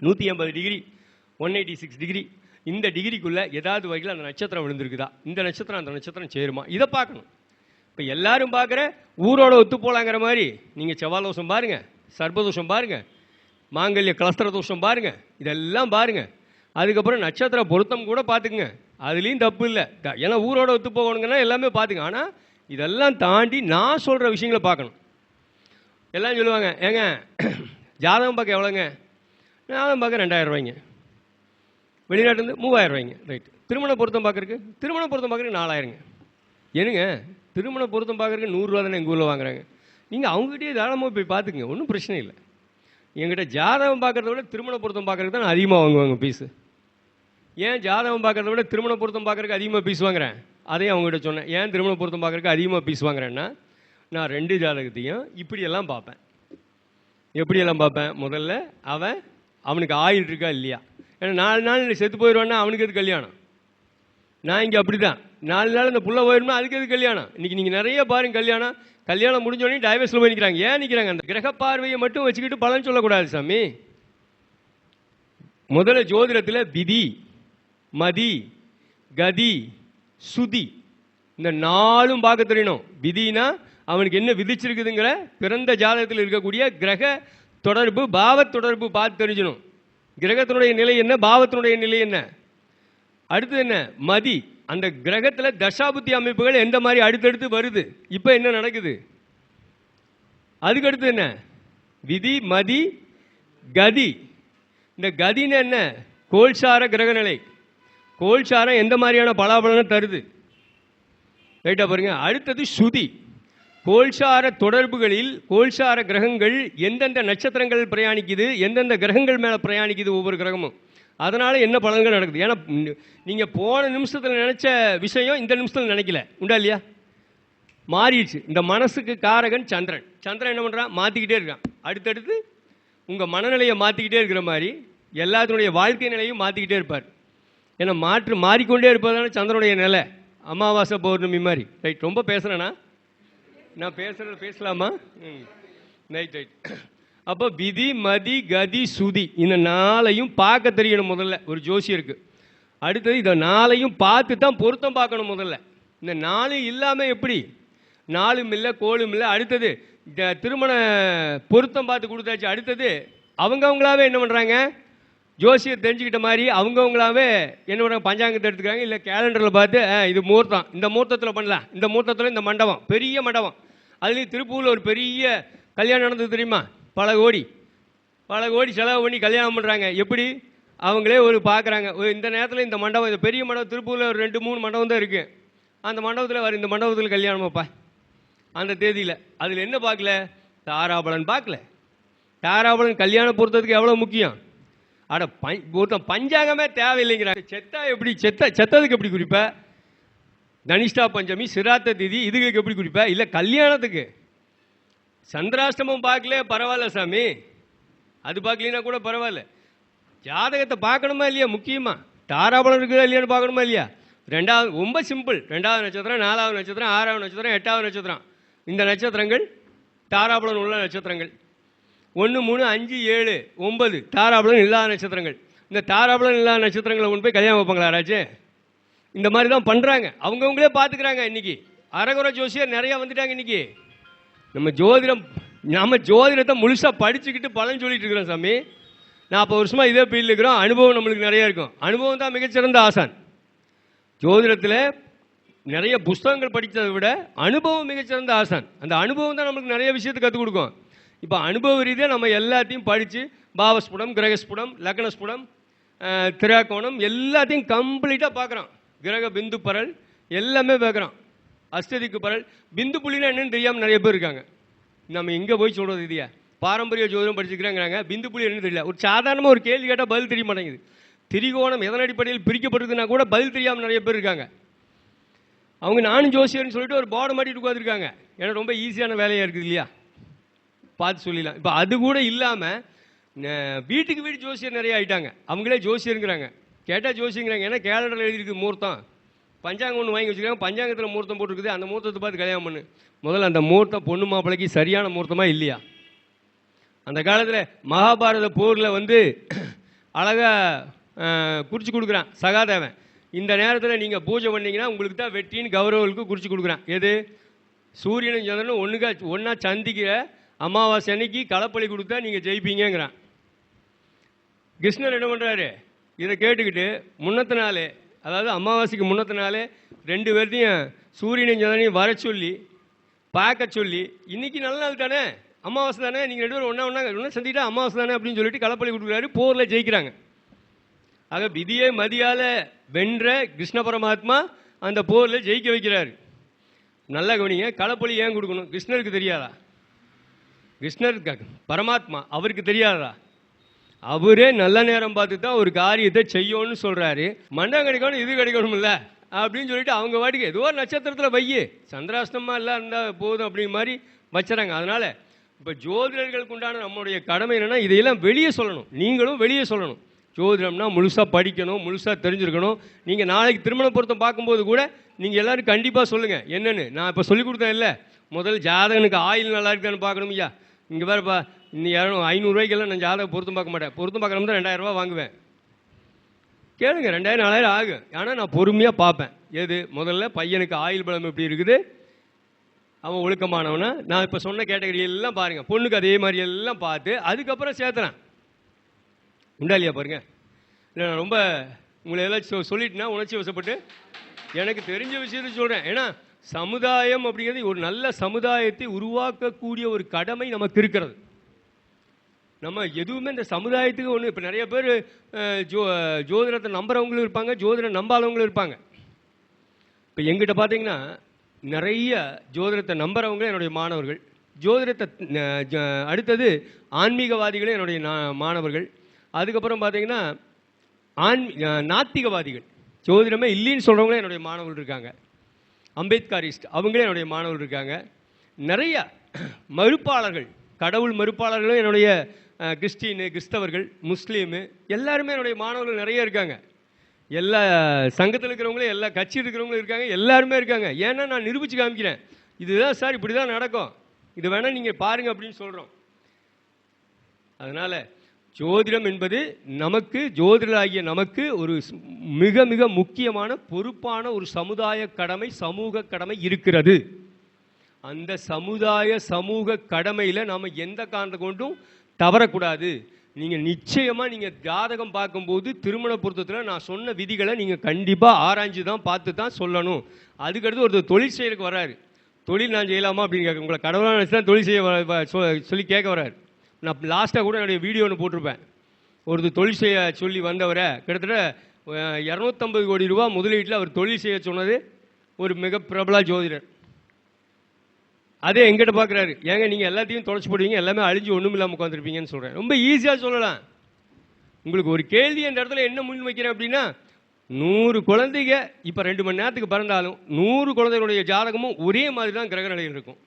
180 டிகிரி 186 டிகிரி, இந்த டிகிரிக்குள்ளே ஏதாவது வகையில் அந்த நட்சத்திரம் விழுந்திருக்குதா, இந்த நட்சத்திரம் அந்த நட்சத்திரம் சேருமா, இதை பார்க்கணும். இப்போ எல்லாரும் பார்க்குற ஊரோட ஒத்து போகலாங்கிற மாதிரி நீங்கள் செவ்வாய் தோஷம் பாருங்கள், சர்ப்பதோஷம் பாருங்கள், மாங்கல்ய கலஸ்திர தோஷம் பாருங்கள், இதெல்லாம் பாருங்கள். அதுக்கப்புறம் நட்சத்திர பொருத்தம் கூட பார்த்துக்குங்க, அதுலேயும் தப்பு இல்லை. ஏன்னா ஊரோட ஒத்து போகணுங்கன்னா எல்லாமே பார்த்துங்க. ஆனால் இதெல்லாம் தாண்டி நான் சொல்கிற விஷயங்களை பார்க்கணும். எல்லாம் சொல்லுவாங்க, ஏங்க ஜாதகம் பார்க்க எவ்வளோங்க? ஜாதகம் பார்க்க 2000 ரூபாய்ங்க, வெளிநாட்டுலேருந்து 3000 ரூபாய்ங்க, ரைட். திருமண பொருத்தம் பார்க்குறதுக்கு 4000ங்க. ஏனுங்க திருமண பொருத்தம் பார்க்குறதுக்கு 100 ரூபா தானே எங்கள் ஊரில் வாங்குறாங்க. நீங்கள் அவங்ககிட்டயே தாராளமாக போய் பார்த்துக்குங்க, ஒன்றும் பிரச்சனை இல்லை. என்கிட்ட ஜாதகம் பார்க்குறத விட திருமண பொருத்தம் பார்க்குறதுக்கு தான் அதிகமாக வாங்குவாங்க பீஸு. ஏன் ஜாதகம் பார்க்குறத விட திருமண பொருத்தம் பார்க்குறதுக்கு அதிகமாக பீஸ் வாங்குறேன்? அதையும் அவங்ககிட்ட சொன்னேன். ஏன் திருமண பொருத்தம் பார்க்குறதுக்கு அதிகமாக பீஸ் வாங்குறேன்னா, நான் 2 ஜாதகத்தையும் இப்படியெல்லாம் பார்ப்பேன். எப்படியெல்லாம் பார்ப்பேன்? முதல்ல அவனுக்கு ஆயுள் இருக்கா இல்லையா. ஏன்னா 4 நாள் செத்து போயிடுவான்னா அவனுக்கு எது கல்யாணம்? நான் இங்கே அப்படி தான், 4 நாள் அந்த புள்ள போயிருந்தா அதுக்கு எது கல்யாணம்? இன்னைக்கு நீங்கள் நிறைய பாருங்க கல்யாணம் முடிஞ்சோடனே டைவர்ஸில் போய் நிற்கிறாங்க. ஏன் நிற்கிறாங்க? அந்த கிரக பார்வையை மட்டும் வச்சுக்கிட்டு பலன் சொல்லக்கூடாது சாமி. முதல்ல ஜோதிடத்தில் விதி, மதி, கதி, சுதி இந்த 4ம் பார்க்க தெரியணும். விதினா அவனுக்கு என்ன விதிச்சிருக்குதுங்கிற பிறந்த ஜாதகத்தில் இருக்கக்கூடிய கிரக தொடர்பு, பாவ தொடர்பு பார்த்து தெரிஞ்சிடும். கிரகத்தினுடைய நிலை என்ன, பாவத்தினுடைய நிலை என்ன. அடுத்து என்ன? மதி, அந்த கிரகத்தில் தசாபுத்தி அமைப்புகள் எந்த மாதிரி அடுத்தடுத்து வருது, இப்போ என்ன நடக்குது. அதுக்கு அடுத்து என்ன? விதி, மதி, கதி. இந்த கதின்னு என்ன? கோல்சார கிரகநிலை. கோல்சாரம் எந்த மாதிரியான பலாபலனை தருது, ரைட்டா பாருங்க. அடுத்தது சுதி, கோல்சார தொடர்புகளில் கோல்சார கிரகங்கள் எந்தெந்த நட்சத்திரங்கள் பிரயாணிக்குது, எந்தெந்த கிரகங்கள் மேலே பிரயாணிக்குது ஒவ்வொரு கிரகமும், அதனால என்ன பலன்கள் நடக்குது. ஏன்னா நீங்கள் போன நிமிஷத்தில் நினைச்ச விஷயம் இந்த நிமிஷத்தில் நினைக்கல, உண்டா இல்லையா? மாறிடுச்சு. இந்த மனசுக்கு காரகன் சந்திரன். சந்திரன் என்ன பண்ணுறான்? மாற்றிக்கிட்டே இருக்கான். அடுத்தடுத்து உங்கள் மனநிலையை மாற்றிக்கிட்டே இருக்கிற மாதிரி எல்லாத்தினுடைய வாழ்க்கை நிலையும் மாற்றிக்கிட்டே இருப்பார். ஏன்னா மாறிக்கொண்டே இருப்பதான சந்திரனுடைய நிலை. அமாவாசை பௌர்ணமி மாதிரி. ரைட், ரொம்ப பேசுகிறேன்னா நான் பேசுகிறது பேசலாமா? ரைட். அப்போ விதி, மதி, கதி, சுதி இந்த 4ஐயும் பார்க்க தெரியணும் முதல்ல ஒரு ஜோசியருக்கு. அடுத்தது இந்த 4ஐயும் பார்த்து தான் பொருத்தம் பார்க்கணும் முதல்ல. இந்த 4 இல்லாமல் எப்படி? 4ம் இல்லை, கோலும் இல்லை. அடுத்தது இந்த திருமண பொருத்தம் பார்த்து கொடுத்தாச்சு. அடுத்தது அவங்கவுங்களாவே என்ன பண்ணுறாங்க? ஜோசியர் தெரிஞ்சுக்கிட்ட மாதிரி அவங்கவுங்களாவே என்ன பண்ணுறாங்க? பஞ்சாங்கத்தை எடுத்துக்கிறாங்க, இல்லை கேலண்டரில் பார்த்து இது முகூர்த்தம், இந்த முகூர்த்தத்தில் பண்ணலாம், இந்த முகூர்த்தத்தில் இந்த மண்டபம், பெரிய மண்டபம். அதுலேயும் திருப்பூரில் ஒரு பெரிய கல்யாணம் நடந்தது தெரியுமா? பல கோடி செலவு பண்ணி கல்யாணம் பண்ணுறாங்க. எப்படி? அவங்களே ஒரு பார்க்குறாங்க, இந்த நேரத்தில் இந்த மண்டபம், இந்த பெரிய மண்டபம் திருப்பூரில் ஒரு 2-3 மண்டபம் தான் இருக்குது. அந்த மண்டபத்தில் இந்த மண்டபத்தில் கல்யாணமாப்பா அந்த தேதியில். அதில் என்ன பார்க்கல? தாராபலன் பார்க்கல. தாராபலன் கல்யாணம் பொறுத்ததுக்கு எவ்வளோ முக்கியம். அட ஒருத்தன் பஞ்சாங்கமே தேவையில்லைங்கிறாங்க. செத்தா எப்படி? செத்ததுக்கு எப்படி குறிப்ப? தனிஷ்டா பஞ்சமி, சிராத்த திதி, இதுக்கு எப்படி குறிப்ப? இல்லை கல்யாணத்துக்கு. சந்திராஷ்டமம் பார்க்கல பரவாயில்ல சாமி, அது பார்க்கலனா கூட பரவாயில்ல. ஜாதகத்தை பார்க்கணுமா இல்லையா? முக்கியமாக தாராபலம் இருக்குதா இல்லையான்னு பார்க்கணுமா இல்லையா? 2வது ரொம்ப சிம்பிள். 2வது நட்சத்திரம், 4வது நட்சத்திரம், 6வது நட்சத்திரம், 8வது நட்சத்திரம். இந்த நட்சத்திரங்கள் தாராபலம் உள்ள நட்சத்திரங்கள். 1, 3, 5, 7, 9 தாராபலம் இல்லாத நட்சத்திரங்கள். இந்த தாராபலம் இல்லாத நட்சத்திரங்களை கொண்டு போய் கல்யாணம் வைப்பாங்களா யாராச்சு? இந்த மாதிரி தான் பண்ணுறாங்க. அவங்கவுங்களே பார்த்துக்கிறாங்க. இன்றைக்கி அரகுர ஜோசியர் நிறையா வந்துட்டாங்க. இன்றைக்கி நம்ம ஜோதிடத்தை முழுசாக படிச்சுக்கிட்டு பலன் சொல்லிட்டு இருக்கிறோம் சாமி. 40 வருஷமாக இதே ஃபீல்டில் இருக்கிறோம். அனுபவம் நம்மளுக்கு நிறையா இருக்கும். அனுபவம் தான் மிகச்சிறந்த ஆசான். ஜோதிடத்தில் நிறைய புஸ்தகங்கள் படித்ததை விட அனுபவம் மிகச்சிறந்த ஆசான். அந்த அனுபவம் தான் நம்மளுக்கு நிறைய விஷயத்தை கற்றுக் கொடுக்கும். இப்போ அனுபவ ரீதியாக நம்ம எல்லாத்தையும் படித்து பாவஸ்புடம், கிரகஸ்புடம், லக்னஸ்புடம், திராக்கோணம் எல்லாத்தையும் கம்ப்ளீட்டாக பார்க்குறோம். கிரக பிந்து பரல் எல்லாமே பார்க்குறோம். அஸ்ததிக்கு பரல், பிந்து புள்ளினா என்னன்னு தெரியாமல் நிறைய பேர் இருக்காங்க. நம்ம எங்கே போய் சொல்கிறது இதையா? பாரம்பரிய ஜோதிடம் படிச்சுக்கிறாங்கிறாங்க, பிந்து புள்ளி என்னன்னு தெரியல. ஒரு சாதாரணமாக ஒரு கேள்வி கேட்டால் பதில் தெரிய மாட்டேங்குது. திரிகோணம் எதன் அடிப்படையில் பிரிக்கப்பட்டிருக்குன்னா கூட பதில் தெரியாமல் நிறைய பேர் இருக்காங்க. அவங்க நானும் ஜோசியர்னு சொல்லிட்டு ஒரு போர்டை மாட்டிட்டு உட்காந்துருக்காங்க. ஏன்னா ரொம்ப ஈஸியான வேலையாக இருக்குது இல்லையா? பார்த்து சொல்லிடலாம். இப்போ அது கூட இல்லாமல் வீட்டுக்கு வீடு ஜோசியர் நிறைய ஆகிட்டாங்க. அவங்களே ஜோசியருங்கிறாங்க. கேட்டால் ஜோசியங்கிறாங்க. ஏன்னா கேலண்டரில் எழுதிருக்கு முகூர்த்தம், பஞ்சாங்கம் ஒன்று வாங்கி வச்சுருக்காங்க. பஞ்சாங்கத்தில் முகூர்த்தம் போட்டுருக்குது. அந்த முகூர்த்தத்தை பார்த்து கல்யாணம் பண்ணு. முதல்ல அந்த முகூர்த்தம் பொண்ணு மாப்பிள்ளைக்கு சரியான முகூர்த்தமாக இல்லையா? அந்த காலத்தில் மகாபாரத போரில் அழகாக குறித்து கொடுக்குறான் சகாதேவன். இந்த நேரத்தில் நீங்கள் பூஜை பண்ணிங்கன்னா உங்களுக்கு தான் வெட்டின்னு கௌரவர்களுக்கு குறித்து கொடுக்குறான். எது? சூரியனும் சந்திரனும் ஒன்றா சந்திக்கிற அமாவாசை அன்னைக்கு களப்பலி கொடுத்தா நீங்கள் ஜெயிப்பீங்கிறான். கிருஷ்ணர் என்ன பண்ணுறாரு? இதை கேட்டுக்கிட்டு முன்னத்தினாலே, அதாவது அமாவாசைக்கு முன்னத்தினாலே 2 பேர்த்தையும் சூரியனையும் சந்திரனையும் வர சொல்லி பார்க்க சொல்லி, இன்றைக்கி நல்ல நாள் தானே, அமாவாசை தானே, நீங்கள் 2 பேரும் ஒன்றா சந்திக்கிட்டா அமாவாசை தானே அப்படின்னு சொல்லிட்டு களப்பலி கொடுக்குறாரு. போரில் ஜெயிக்கிறாங்க. ஆக விதியை மதியால் வென்ற கிருஷ்ண பரமாத்மா அந்த போரில் ஜெயிக்க வைக்கிறாரு. நல்லா கவனிங்க. களப்பலி ஏன் கொடுக்கணும்? கிருஷ்ணருக்கு தெரியாதா? கிருஷ்ணர் பரமாத்மா, அவருக்கு தெரியாதா? அவரே நல்ல நேரம் பார்த்து தான் ஒரு காரியத்தை செய்யணும்னு சொல்கிறாரு. மண்டம் கிடைக்கணும், இது கிடைக்கணும் இல்லை அப்படின்னு சொல்லிட்டு அவங்க வாட்டிக்கு ஏதோ ஒரு நட்சத்திரத்தில் வையு, சந்திராஷ்டமாக எல்லாம் இருந்தால் போதும் அப்படிங்கிற மாதிரி வச்சுறாங்க. அதனால் இப்போ ஜோதிடர்களுக்கு உண்டான நம்மளுடைய கடமை என்னென்னா இதையெல்லாம் வெளியே சொல்லணும். நீங்களும் வெளியே சொல்லணும். ஜோதிடம்னா முழுசாக படிக்கணும், முழுசாக தெரிஞ்சிருக்கணும். நீங்கள் நாளைக்கு திருமண பொருத்தம் பார்க்கும்போது கூட நீங்கள் எல்லோரும் கண்டிப்பாக சொல்லுங்கள் என்னென்னு. நான் இப்போ சொல்லிக் கொடுத்தேன் இல்லை, முதல் ஜாதகனுக்கு ஆயில் நல்லா இருக்கான்னு பார்க்கணும். ஐயா இங்கே வேறுப்பா, இன்னும் 500 நான் ஜாதகம் பொருத்தம் பார்க்க மாட்டேன். பொருத்தம் பார்க்கணும் தான் 2000 ரூபா வாங்குவேன். கேளுங்க, 2000 4000 ஆகும். ஆனால் நான் பொறுமையாக பார்ப்பேன். எது முதல்ல பையனுக்கு ஆயில் பலம் எப்படி இருக்குது, அவன் ஒழுக்கமானவனா. நான் இப்போ சொன்ன கேட்டகரி எல்லாம் பாருங்கள், பொண்ணுக்கு அதே மாதிரி எல்லாம் பார்த்து அதுக்கப்புறம் சேர்த்துறேன். உண்டா இல்லையா பாருங்க. இல்லை நான் ரொம்ப உங்களை எல்லாம் சொல்லிட்டுனா உணர்ச்சி வசப்பட்டு எனக்கு தெரிஞ்ச விஷயத்தை சொல்கிறேன். ஏன்னா சமுதாயம் அப்படிங்கிறது ஒரு நல்ல சமுதாயத்தை உருவாக்கக்கூடிய ஒரு கடமை நமக்கு இருக்கிறது. நம்ம எதுவுமே இந்த சமுதாயத்துக்கு ஒன்று, இப்போ நிறைய பேர் ஜோதிடத்தை நம்புறவங்களும் இருப்பாங்க, ஜோதிடம் நம்பாதவங்களும் இருப்பாங்க. இப்போ எங்கிட்ட பார்த்தீங்கன்னா நிறைய ஜோதிடத்தை நம்புறவங்களும் என்னுடைய மாணவர்கள், ஜோதிடத்தை அடுத்தது ஆன்மீகவாதிகளும் என்னுடைய மாணவர்கள். அதுக்கப்புறம் பார்த்தீங்கன்னா நாத்திகவாதிகள், ஜோதிடமே இல்லைன்னு சொல்கிறவங்களே என்னுடைய மாணவர்கள் இருக்காங்க. அம்பேத்கரிஸ்ட் அவங்களே என்னுடைய மாணவர்கள் இருக்காங்க. நிறைய மறுப்பாளர்கள், கடவுள் மறுப்பாளர்களும் என்னுடைய கிறிஸ்டின்னு, கிறிஸ்தவர்கள், முஸ்லீமு எல்லாருமே என்னுடைய மாணவர்கள் நிறைய இருக்காங்க. எல்லா சங்கத்தில் இருக்கிறவங்களும் எல்லா கட்சியில் இருக்கிறவங்களும் இருக்காங்க, எல்லாருமே இருக்காங்க. ஏன்னா நான் நிரூபித்து காமிக்கிறேன், இதுதான் சார் இப்படி தான் நடக்கும், இது வேணால் நீங்கள் பாருங்கள் அப்படின்னு சொல்கிறோம். அதனால் ஜோதிடம் என்பது நமக்கு, ஜோதிடராகிய நமக்கு ஒரு மிக மிக முக்கியமான பொறுப்பான ஒரு சமுதாய கடமை, சமூக கடமை இருக்கிறது. அந்த சமூக கடமையில் நாம் எந்த காரணத்தை கொண்டும் தவறக்கூடாது. நீங்கள் நிச்சயமாக நீங்கள் ஜாதகம் பார்க்கும்போது திருமண பொருத்தத்தில் நான் சொன்ன விதிகளை நீங்கள் கண்டிப்பாக ஆராய்ஞ்சு தான் பார்த்து தான் சொல்லணும். அதுக்கடுத்து ஒருத்தர் தொழில் செய்யறதுக்கு வர்றாரு, தொழில் நான் செய்யலாமா அப்படின்னு கேட்க, உங்களை கடவுளாக நினச்சி தான் தொழில் செய்ய சொல்லி கேட்க வர்றாரு. நான் லாஸ்ட்டாக கூட என்னுடைய வீடியோ ஒன்று போட்டிருப்பேன். ஒருத்தர் தொழில் செய்ய சொல்லி வந்தவரை கிட்டத்தட்ட 250 கோடி ரூபா முதலீட்டில் அவர் தொழில் செய்ய சொன்னது ஒரு மிக பிரபல ஜோதிடர். அதே எங்கிட்ட பார்க்குறாரு, ஏங்க நீங்கள் எல்லாத்தையும் தொலைச்சி போடுவீங்க, எல்லாமே அழிஞ்சு ஒன்றும் இல்லாமல் உட்காந்துருப்பீங்கன்னு சொல்கிறேன். ரொம்ப ஈஸியாக சொல்லலாம். உங்களுக்கு ஒரு கேள்வி அந்த இடத்துல என்ன முன் வைக்கிறேன் அப்படின்னா, 100 குழந்தைங்க இப்போ 2 மணி நேரத்துக்கு பிறந்தாலும் 100 குழந்தைகளுடைய ஜாதகமும் ஒரே மாதிரி தான் கிரக நிலையில் இருக்கும்.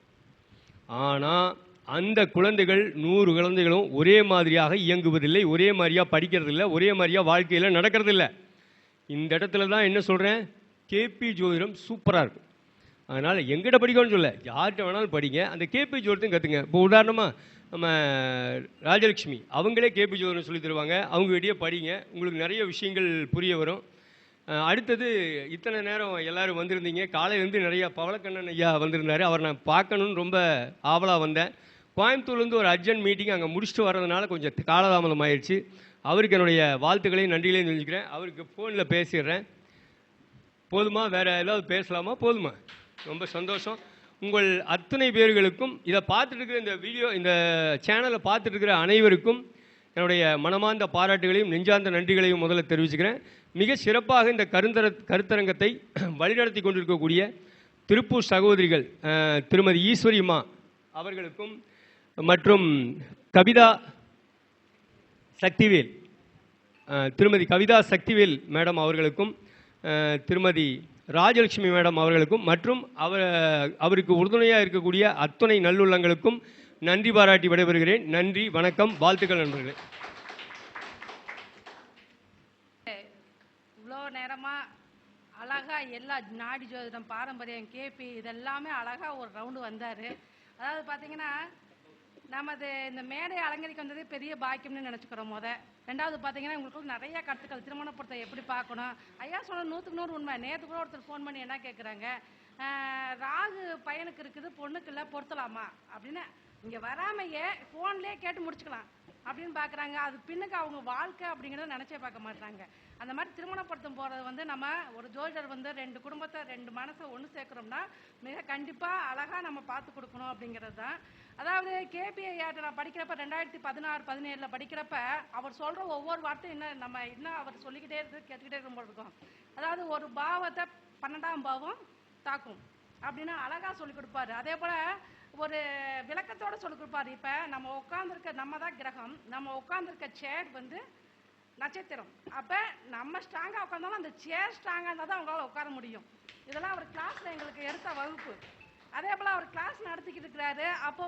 ஆனால் அந்த குழந்தைகள் 100 குழந்தைகளும் ஒரே மாதிரியாக இயங்குவதில்லை, ஒரே மாதிரியாக படிக்கிறதில்லை, ஒரே மாதிரியாக வாழ்க்கையில் நடக்கிறதில்லை. இந்த இடத்துல தான் என்ன சொல்கிறேன், கேபி ஜோதிடம் சூப்பராக இருக்கும். அதனால் எங்கிட்ட படிக்கணும்னு சொல்ல, யார்கிட்ட வேணாலும் படிங்க, அந்த கேபி ஜோதிடத்தையும் கற்றுங்க. இப்போ உதாரணமாக நம்ம ராஜலட்சுமி அவங்களே கேபி ஜோதிடம் சொல்லி தருவாங்க, அவங்க வெளியே படிங்க, உங்களுக்கு நிறைய விஷயங்கள் புரிய வரும். அடுத்தது இத்தனை நேரம் எல்லோரும் வந்திருந்தீங்க, காலையிலேருந்து நிறையா பவளக்கண்ணன் ஐயா வந்திருந்தார், அவர் நான் பார்க்கணுன்னு ரொம்ப ஆவலாக வந்தேன். கோயம்புத்தூர்லேருந்து ஒரு அர்ஜென்ட் மீட்டிங் அங்கே முடிச்சுட்டு வர்றதுனால கொஞ்சம் காலதாமதம் ஆயிடுச்சு. அவருக்கு என்னுடைய வாழ்த்துக்களையும் நன்றிகளையும் தெரிஞ்சுக்கிறேன். அவருக்கு ஃபோனில் பேசிடுறேன். போதுமா, வேறு ஏதாவது பேசலாமா? போதுமா? ரொம்ப சந்தோஷம். உங்கள் அத்தனை பேர்களுக்கும், இதை பார்த்துட்டு இருக்கிற இந்த வீடியோ, இந்த சேனலை பார்த்துட்டு இருக்கிற அனைவருக்கும் என்னுடைய மனமார்ந்த பாராட்டுகளையும் நெஞ்சார்ந்த நன்றிகளையும் முதல்ல தெரிவிச்சுக்கிறேன். மிக சிறப்பாக இந்த கருத்தரங்கத்தை வழிநடத்தி கொண்டிருக்கக்கூடிய திருப்பூர் சகோதரிகள் திருமதி ஈஸ்வரிமா அவர்களுக்கும் மற்றும் கவிதா சக்திவேல், திருமதி கவிதா சக்திவேல் மேடம் அவர்களுக்கும், திருமதி ராஜலட்சுமி மேடம் அவர்களுக்கும் மற்றும் அவருக்கு உறுதுணையாக இருக்கக்கூடிய அத்தனை நல்லுள்ளங்களுக்கும் நன்றி பாராட்டி விடைபெறுகிறேன். நன்றி, வணக்கம், வாழ்த்துக்கள் நண்பர்களே. இவ்வளோ நேரமாக அழகாக எல்லா நாடி ஜோதிடம், பாரம்பரியம், கேபி இதெல்லாமே அழகாக ஒரு ரவுண்டு வந்தார். அதாவது பார்த்தீங்கன்னா, நமது இந்த மேடை அலங்கரிக்க வந்ததே பெரிய பாக்கியம்னு நினச்சிக்கிறோம். ரெண்டாவது பார்த்தீங்கன்னா, உங்களுக்கு நிறைய கருத்துக்கள், திருமண பொருத்தம் எப்படி பார்க்கணும். ஐயா சொன்ன 100க்கு 100 உண்மை. நேற்று கூட ஒருத்தர் ஃபோன் பண்ணி என்ன கேட்குறாங்க, ராகு பையனுக்கு இருக்குது பொண்ணுக்கு இல்லை, பொருத்தலாமா அப்படின்னு. இங்கே வராமையே ஃபோன்லேயே கேட்டு முடிச்சுக்கலாம் அப்படின்னு பார்க்குறாங்க. அது பின்னுக்கு அவங்க வாழ்க்கை அப்படிங்கிறத நினச்சே பார்க்க மாட்டாங்க. அந்த மாதிரி திருமணப்படுத்தும் போகிறது நம்ம ஒரு ஜோதிடர் 2 குடும்பத்தை 2 மனசை ஒன்று சேர்க்குறோம்னா மிக கண்டிப்பாக அழகாக நம்ம பார்த்து கொடுக்கணும் அப்படிங்கிறது தான். அதாவது கேபிஐ நான் படிக்கிறப்ப 2016-17 படிக்கிறப்ப அவர் சொல்கிற ஒவ்வொரு வார்த்தையும் இன்னும் அவர் சொல்லிக்கிட்டே கேட்டுக்கிட்டே இருக்கும் போது இருக்கும். அதாவது ஒரு பாவத்தை 12ஆம் பாவம் தாக்கும் அப்படின்னு அழகாக சொல்லிக் கொடுப்பாரு. அதே போல் ஒரு விளக்கத்தோடு சொல்லிக் கொடுப்பாரு. இப்போ நம்ம உட்காந்துருக்க, நம்ம தான் கிரகம், நம்ம உட்காந்துருக்க சேர் நட்சத்திரம். அப்போ நம்ம ஸ்ட்ராங்காக உட்காந்தாலும் அந்த சேர் ஸ்ட்ராங்காக இருந்தால் தான் அவங்களால உட்கார முடியும். இதெல்லாம் அவர் கிளாஸில் எங்களுக்கு எடுத்த வகுப்பு. அதே போல் அவர் கிளாஸ் நடத்திக்கிட்டு இருக்கிறாரு. அப்போ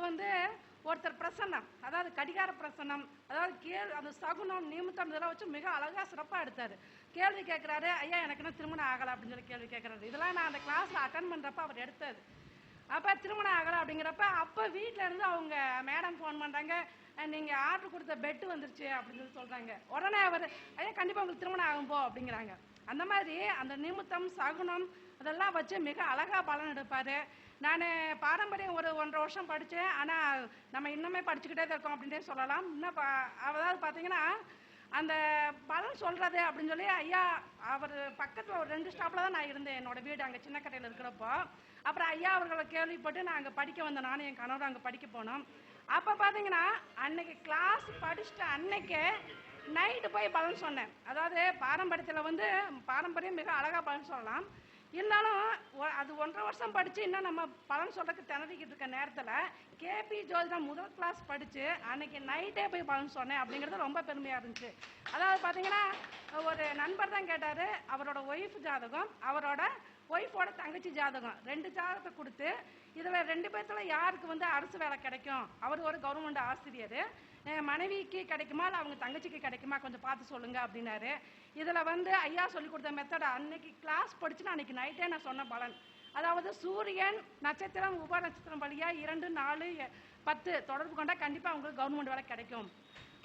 ஒருத்தர் பிரசன்னம், அதாவது கடிகார பிரசன்னம், அதாவது அந்த சகுனம் நிமித்தம் இதெல்லாம் வச்சு மிக அழகாக சிறப்பாக எடுத்தார். கேள்வி கேட்குறாரு, ஐயா எனக்கு என்ன திருமணம் ஆகலை அப்படின்னு சொல்லி கேள்வி கேட்குறாரு. இதெல்லாம் நான் அந்த கிளாஸில் அட்டன் பண்ணுறப்ப அவர் எடுத்தது. அப்போ திருமணம் ஆகலை அப்படிங்கிறப்ப அப்போ வீட்டில் இருந்து அவங்க மேடம் ஃபோன் பண்ணுறாங்க, நீங்கள் ஆர்டர் கொடுத்த பெட்டு வந்துருச்சு அப்படின்னு சொல்லி சொல்கிறாங்க. உடனே அவர், ஐயா கண்டிப்பாக உங்களுக்கு திருமணம் ஆகும் போ அப்படிங்கிறாங்க. அந்த மாதிரி அந்த நிமித்தம் சகுனம் அதெல்லாம் வச்சு மிக அழகாக பலன் எடுப்பார். நான் பாரம்பரியம் ஒரு 1.5 வருஷம் படித்தேன். ஆனால் நம்ம இன்னுமே படிச்சுக்கிட்டே தான் இருக்கோம் அப்படின்ட்டே சொல்லலாம். இன்னும் அதாவது பார்த்தீங்கன்னா அந்த பலன் சொல்கிறது அப்படின்னு சொல்லி ஐயா அவர் பக்கத்தில் ஒரு 2 ஸ்டாப்பில் தான் நான் இருந்தேன். என்னோடய வீடு அங்கே சின்னக்கடையில் இருக்கிறப்போ அப்புறம் ஐயா அவர்களை கேள்விப்பட்டு நான் அங்கே படிக்க வந்தேன். நானும் என் கணவரும் அங்கே படிக்க போனோம். அப்போ பார்த்தீங்கன்னா அன்னைக்கு கிளாஸ் படிச்சுட்டு அன்னைக்கே நைட்டு போய் பலன் சொன்னேன். அதாவது பாரம்பரியத்தில் பாரம்பரியம் மிக அழகாக பலன் சொல்லலாம். இருந்தாலும் அது 1.5 வருஷம் படித்து இன்னும் நம்ம பலன் சொல்கிறதுக்கு திணறிக்கிட்டு இருக்க நேரத்தில் கேபி ஜோதிடம் முதல் கிளாஸ் படித்து அன்னைக்கு நைட்டே போய் பலன் சொன்னேன் அப்படிங்கிறது ரொம்ப பெருமையாக இருந்துச்சு. அதாவது பார்த்தீங்கன்னா ஒரு நண்பர் தான் கேட்டார், அவரோட ஒய்ஃப் ஜாதகம், அவரோட ஒய்ஃபோட தங்கச்சி ஜாதகம் 2 ஜாதகத்தை கொடுத்து இதில் 2 பேர்த்தில் யாருக்கு அரசு வேலை கிடைக்கும், அவர் ஒரு கவர்மெண்ட் ஆசிரியர், மனைவிக்கு கிடைக்குமா இல்லை அவங்க தங்கச்சிக்கு கிடைக்குமா கொஞ்சம் பார்த்து சொல்லுங்க அப்படின்னாரு. இதில் ஐயா சொல்லி கொடுத்த மெத்தட் அன்னைக்கு கிளாஸ் படிச்சுன்னா அன்னைக்கு நைட்டே நான் சொன்ன பலன். அதாவது சூரியன் நட்சத்திரம் உப நட்சத்திரம் வழியாக 2, 4, 10 தொடர்பு கொண்டால் கண்டிப்பாக அவங்களுக்கு கவர்மெண்ட் வேலை கிடைக்கும்.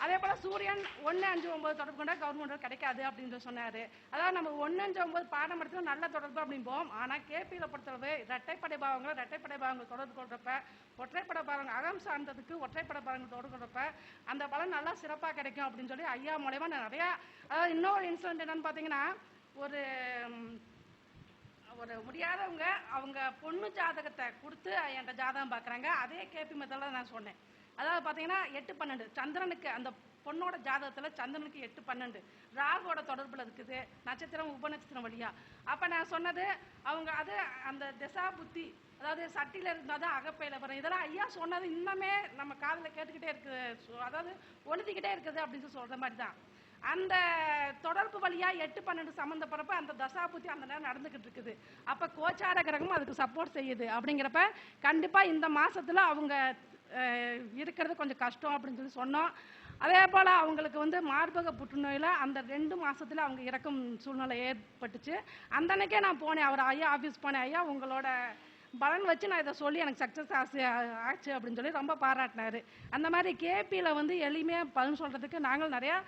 அதே போல் சூரியன் 1, 5, 9 தொடர்பு கொண்டால் கவர்மெண்ட் வேலை கிடைக்காது அப்படின்னு சொன்னார். அதாவது நம்ம 1, 5, 9 பாடம் எடுத்து நல்ல தொடர்பு அப்படிம்போம். ஆனால் கேபியில் பொறுத்தளவு இரட்டைப்படை பாவங்கள் தொடர்பு கொள்றப்ப, ஒற்றைப்படை பாவங்கள் அகம் சார்ந்ததுக்கு ஒற்றைப்படை பாவங்கள் தொடர்பு கொள்றப்ப அந்த பலன் நல்லா சிறப்பாக கிடைக்கும் அப்படின்னு சொல்லி ஐயா மூலயமா நான் நிறையா. அதாவது இன்னொரு இன்சிடென்ட் என்னன்னு பார்த்தீங்கன்னா, ஒரு முடியாதவங்க அவங்க பொண்ணு ஜாதகத்தை கொடுத்து என்கிட்ட ஜாதகம் பார்க்குறாங்க. அதே கேபி மெத்தடில் நான் சொன்னேன். அதாவது பார்த்தீங்கன்னா 8, 12 சந்திரனுக்கு அந்த பொண்ணோட ஜாதகத்தில் சந்திரனுக்கு 8, 12 ராகுவோட தொடர்பில் இருக்குது, நட்சத்திரம் உபநட்சத்திரம் வழியா. அப்போ நான் சொன்னது அவங்க அது அந்த திசா புத்தி, அதாவது சட்டியில் இருந்தால் தான் அகப்பையில் வரும். இதெல்லாம் ஐயா சொன்னது இன்னமே நம்ம காதில் கேட்டுக்கிட்டே இருக்குது, அதாவது ஒழுதிக்கிட்டே இருக்குது அப்படின்னு சொல்லி சொல்கிற மாதிரி தான். அந்த தொடர்பு வழியாக 8, 12 சம்மந்தப்படுறப்ப அந்த தசாபுத்தி அந்த நேரம் நடந்துக்கிட்டு இருக்குது. அப்போ கோச்சார கிரகமும் அதுக்கு சப்போர்ட் செய்யுது. அப்படிங்கிறப்ப கண்டிப்பாக இந்த மாதத்தில் அவங்க இருக்கிறது கொஞ்சம் கஷ்டம் அப்படின்னு சொல்லி சொன்னோம். அதே போல் அவங்களுக்கு மார்பக புற்றுநோயில் அந்த 2 மாதத்தில் அவங்க இறக்கும் சூழ்நிலை ஏற்பட்டுச்சு. அந்த அன்னைக்கே நான் போனேன், அவர் ஐயா ஆஃபீஸ் போனேன். ஐயா உங்களோட பலன் வச்சு நான் இதை சொல்லி எனக்கு சக்ஸஸ் ஆச்சு அப்படின்னு சொல்லி ரொம்ப பாராட்டினார். அந்த மாதிரி கேபியில் எளிமையாக பலன் சொல்கிறதுக்கு நாங்கள் நிறையா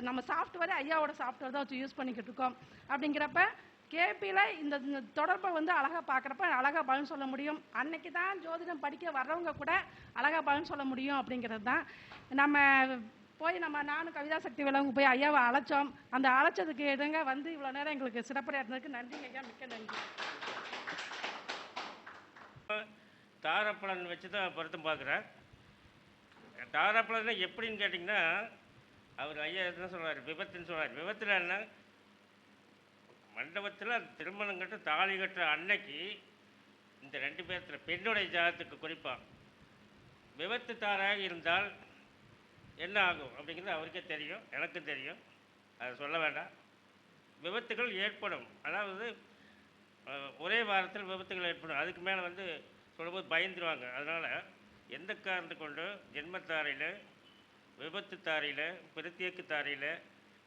நம்ம சாஃப்ட்வேர் ஐயாவோட சாஃப்ட்வேர் தான் வச்சு யூஸ் பண்ணிக்கிட்டு இருக்கோம். அப்படிங்கிறப்ப கேபியில் இந்த தொடர்பை அழகாக பார்க்குறப்ப அழகாக பலன் சொல்ல முடியும். அன்னைக்கு தான் ஜோதிடம் படிக்க வர்றவங்க கூட அழகாக பலன் சொல்ல முடியும் அப்படிங்கிறது தான். நம்ம போய் நானும் கவிதா சக்தி விளவங்க போய் ஐயாவை அழைச்சோம். அந்த அழைச்சதுக்கு எதுங்க இவ்வளோ நேரம் எங்களுக்கு சிறப்புரையாட்டினதுக்கு நன்றிங்க ஐயா, மிக்க நன்றி. தாரப்பலன் வச்சு தான் பொருத்தம் பார்க்குறேன். தாரப்பலன் எப்படின்னு கேட்டிங்கன்னா, அவர் ஐயா என்ன சொல்கிறார், விபத்துன்னு சொல்கிறார். விபத்தில் என்ன, மண்டபத்தில் திருமணம் கட்டு தாலி கட்டுற அன்னைக்கு இந்த 2 பேர்த்தில் பெண்ணுடைய ஜாதத்துக்கு குறிப்பாக விபத்து தாராக இருந்தால் என்ன ஆகும் அப்படிங்கிறது அவருக்கே தெரியும், எனக்கும் தெரியும், அதை சொல்ல வேண்டாம். விபத்துகள் ஏற்படும், அதாவது ஒரே வாரத்தில் விபத்துகள் ஏற்படும். அதுக்கு மேலே சொல்லும்போது பயந்துருவாங்க. அதனால் எந்த காரணத்தை கொண்டு ஜென்மத்தாரையில், விபத்து தாரையில், பிரத்யேக தாரையில்,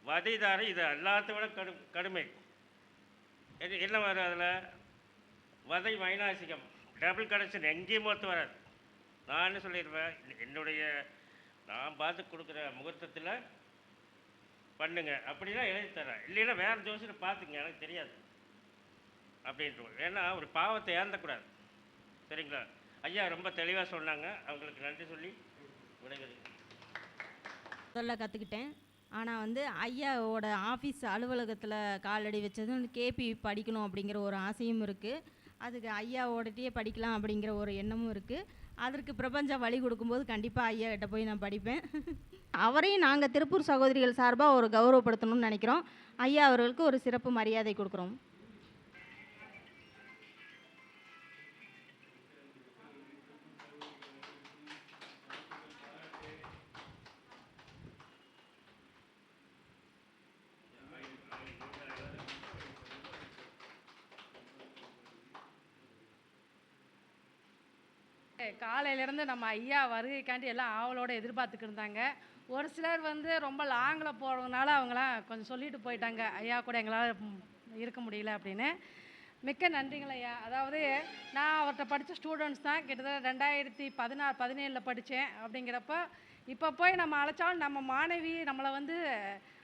வதை தாரை இது எல்லாத்த விட கடுமை. என்ன வரும் அதில்? வதை வைநாசிகம், டபுள் கனெக்ஷன், எங்கேயும் ஒத்து வராது. நான் என்ன சொல்லிடுவேன், நான் பார்த்து கொடுக்குற முகூர்த்தத்தில் பண்ணுங்க அப்படின்னா எழுதி தரேன், இல்லைன்னா வேறு ஜோசியரை பார்த்துங்க, எனக்கு தெரியாது அப்படின்ட்டு. ஏன்னா ஒரு பாவத்தை ஏந்தக்கூடாது, சரிங்களா? ஐயா ரொம்ப தெளிவாக சொன்னாங்க, அவங்களுக்கு நன்றி சொல்லி விடைகிறேன். சொல்ல கற்றுக்கிட்டேன். ஆனால் ஐயாவோட ஆஃபீஸ் அலுவலகத்தில் காலடி வச்சதும் கேபி படிக்கணும் அப்படிங்கிற ஒரு ஆசையும் இருக்குது. அதுக்கு ஐயாவோடட்டே படிக்கலாம் அப்படிங்கிற ஒரு எண்ணமும் இருக்குது. அதற்கு பிரபஞ்சம் வழி கொடுக்கும்போது கண்டிப்பாக ஐயா கிட்ட போய் நான் படிப்பேன். அவரையும் நாங்கள் திருப்பூர் சகோதரிகள் சார்பாக ஒரு கௌரவப்படுத்தணும்னு நினைக்கிறோம். ஐயா அவர்களுக்கு ஒரு சிறப்பு மரியாதை கொடுக்குறோம். காலையிலேருந்து நம்ம ஐயா வருகைக்காண்டி எல்லாம் ஆவலோடு எதிர்பார்த்துக்கிட்டு இருந்தாங்க. ஒரு சிலர் வந்து ரொம்ப லாங்கில் போகிறதுனால அவங்களாம் கொஞ்சம் சொல்லிட்டு போயிட்டாங்க, ஐயா கூட எங்களால் இருக்க முடியல அப்படின்னு. மிக்க நன்றிங்கள் ஐயா. அதாவது நான் அவர்கிட்ட படித்த ஸ்டூடெண்ட்ஸ் தான், கிட்டத்தட்ட 2016-17 படித்தேன். அப்படிங்கிறப்ப இப்போ போய் நம்ம அழைச்சாலும் நம்ம மாணவி நம்மளை வந்து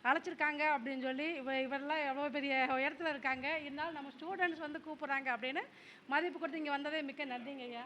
அழைச்சிருக்காங்க அப்படின்னு சொல்லி இவரெல்லாம் எவ்வளோ பெரிய உயரத்தில் இருக்காங்க, இருந்தாலும் நம்ம ஸ்டூடெண்ட்ஸ் வந்து கூப்பிட்றாங்க அப்படின்னு மதிப்பு கொடுத்து இங்கே வந்ததே மிக்க நன்றிங்க ஐயா.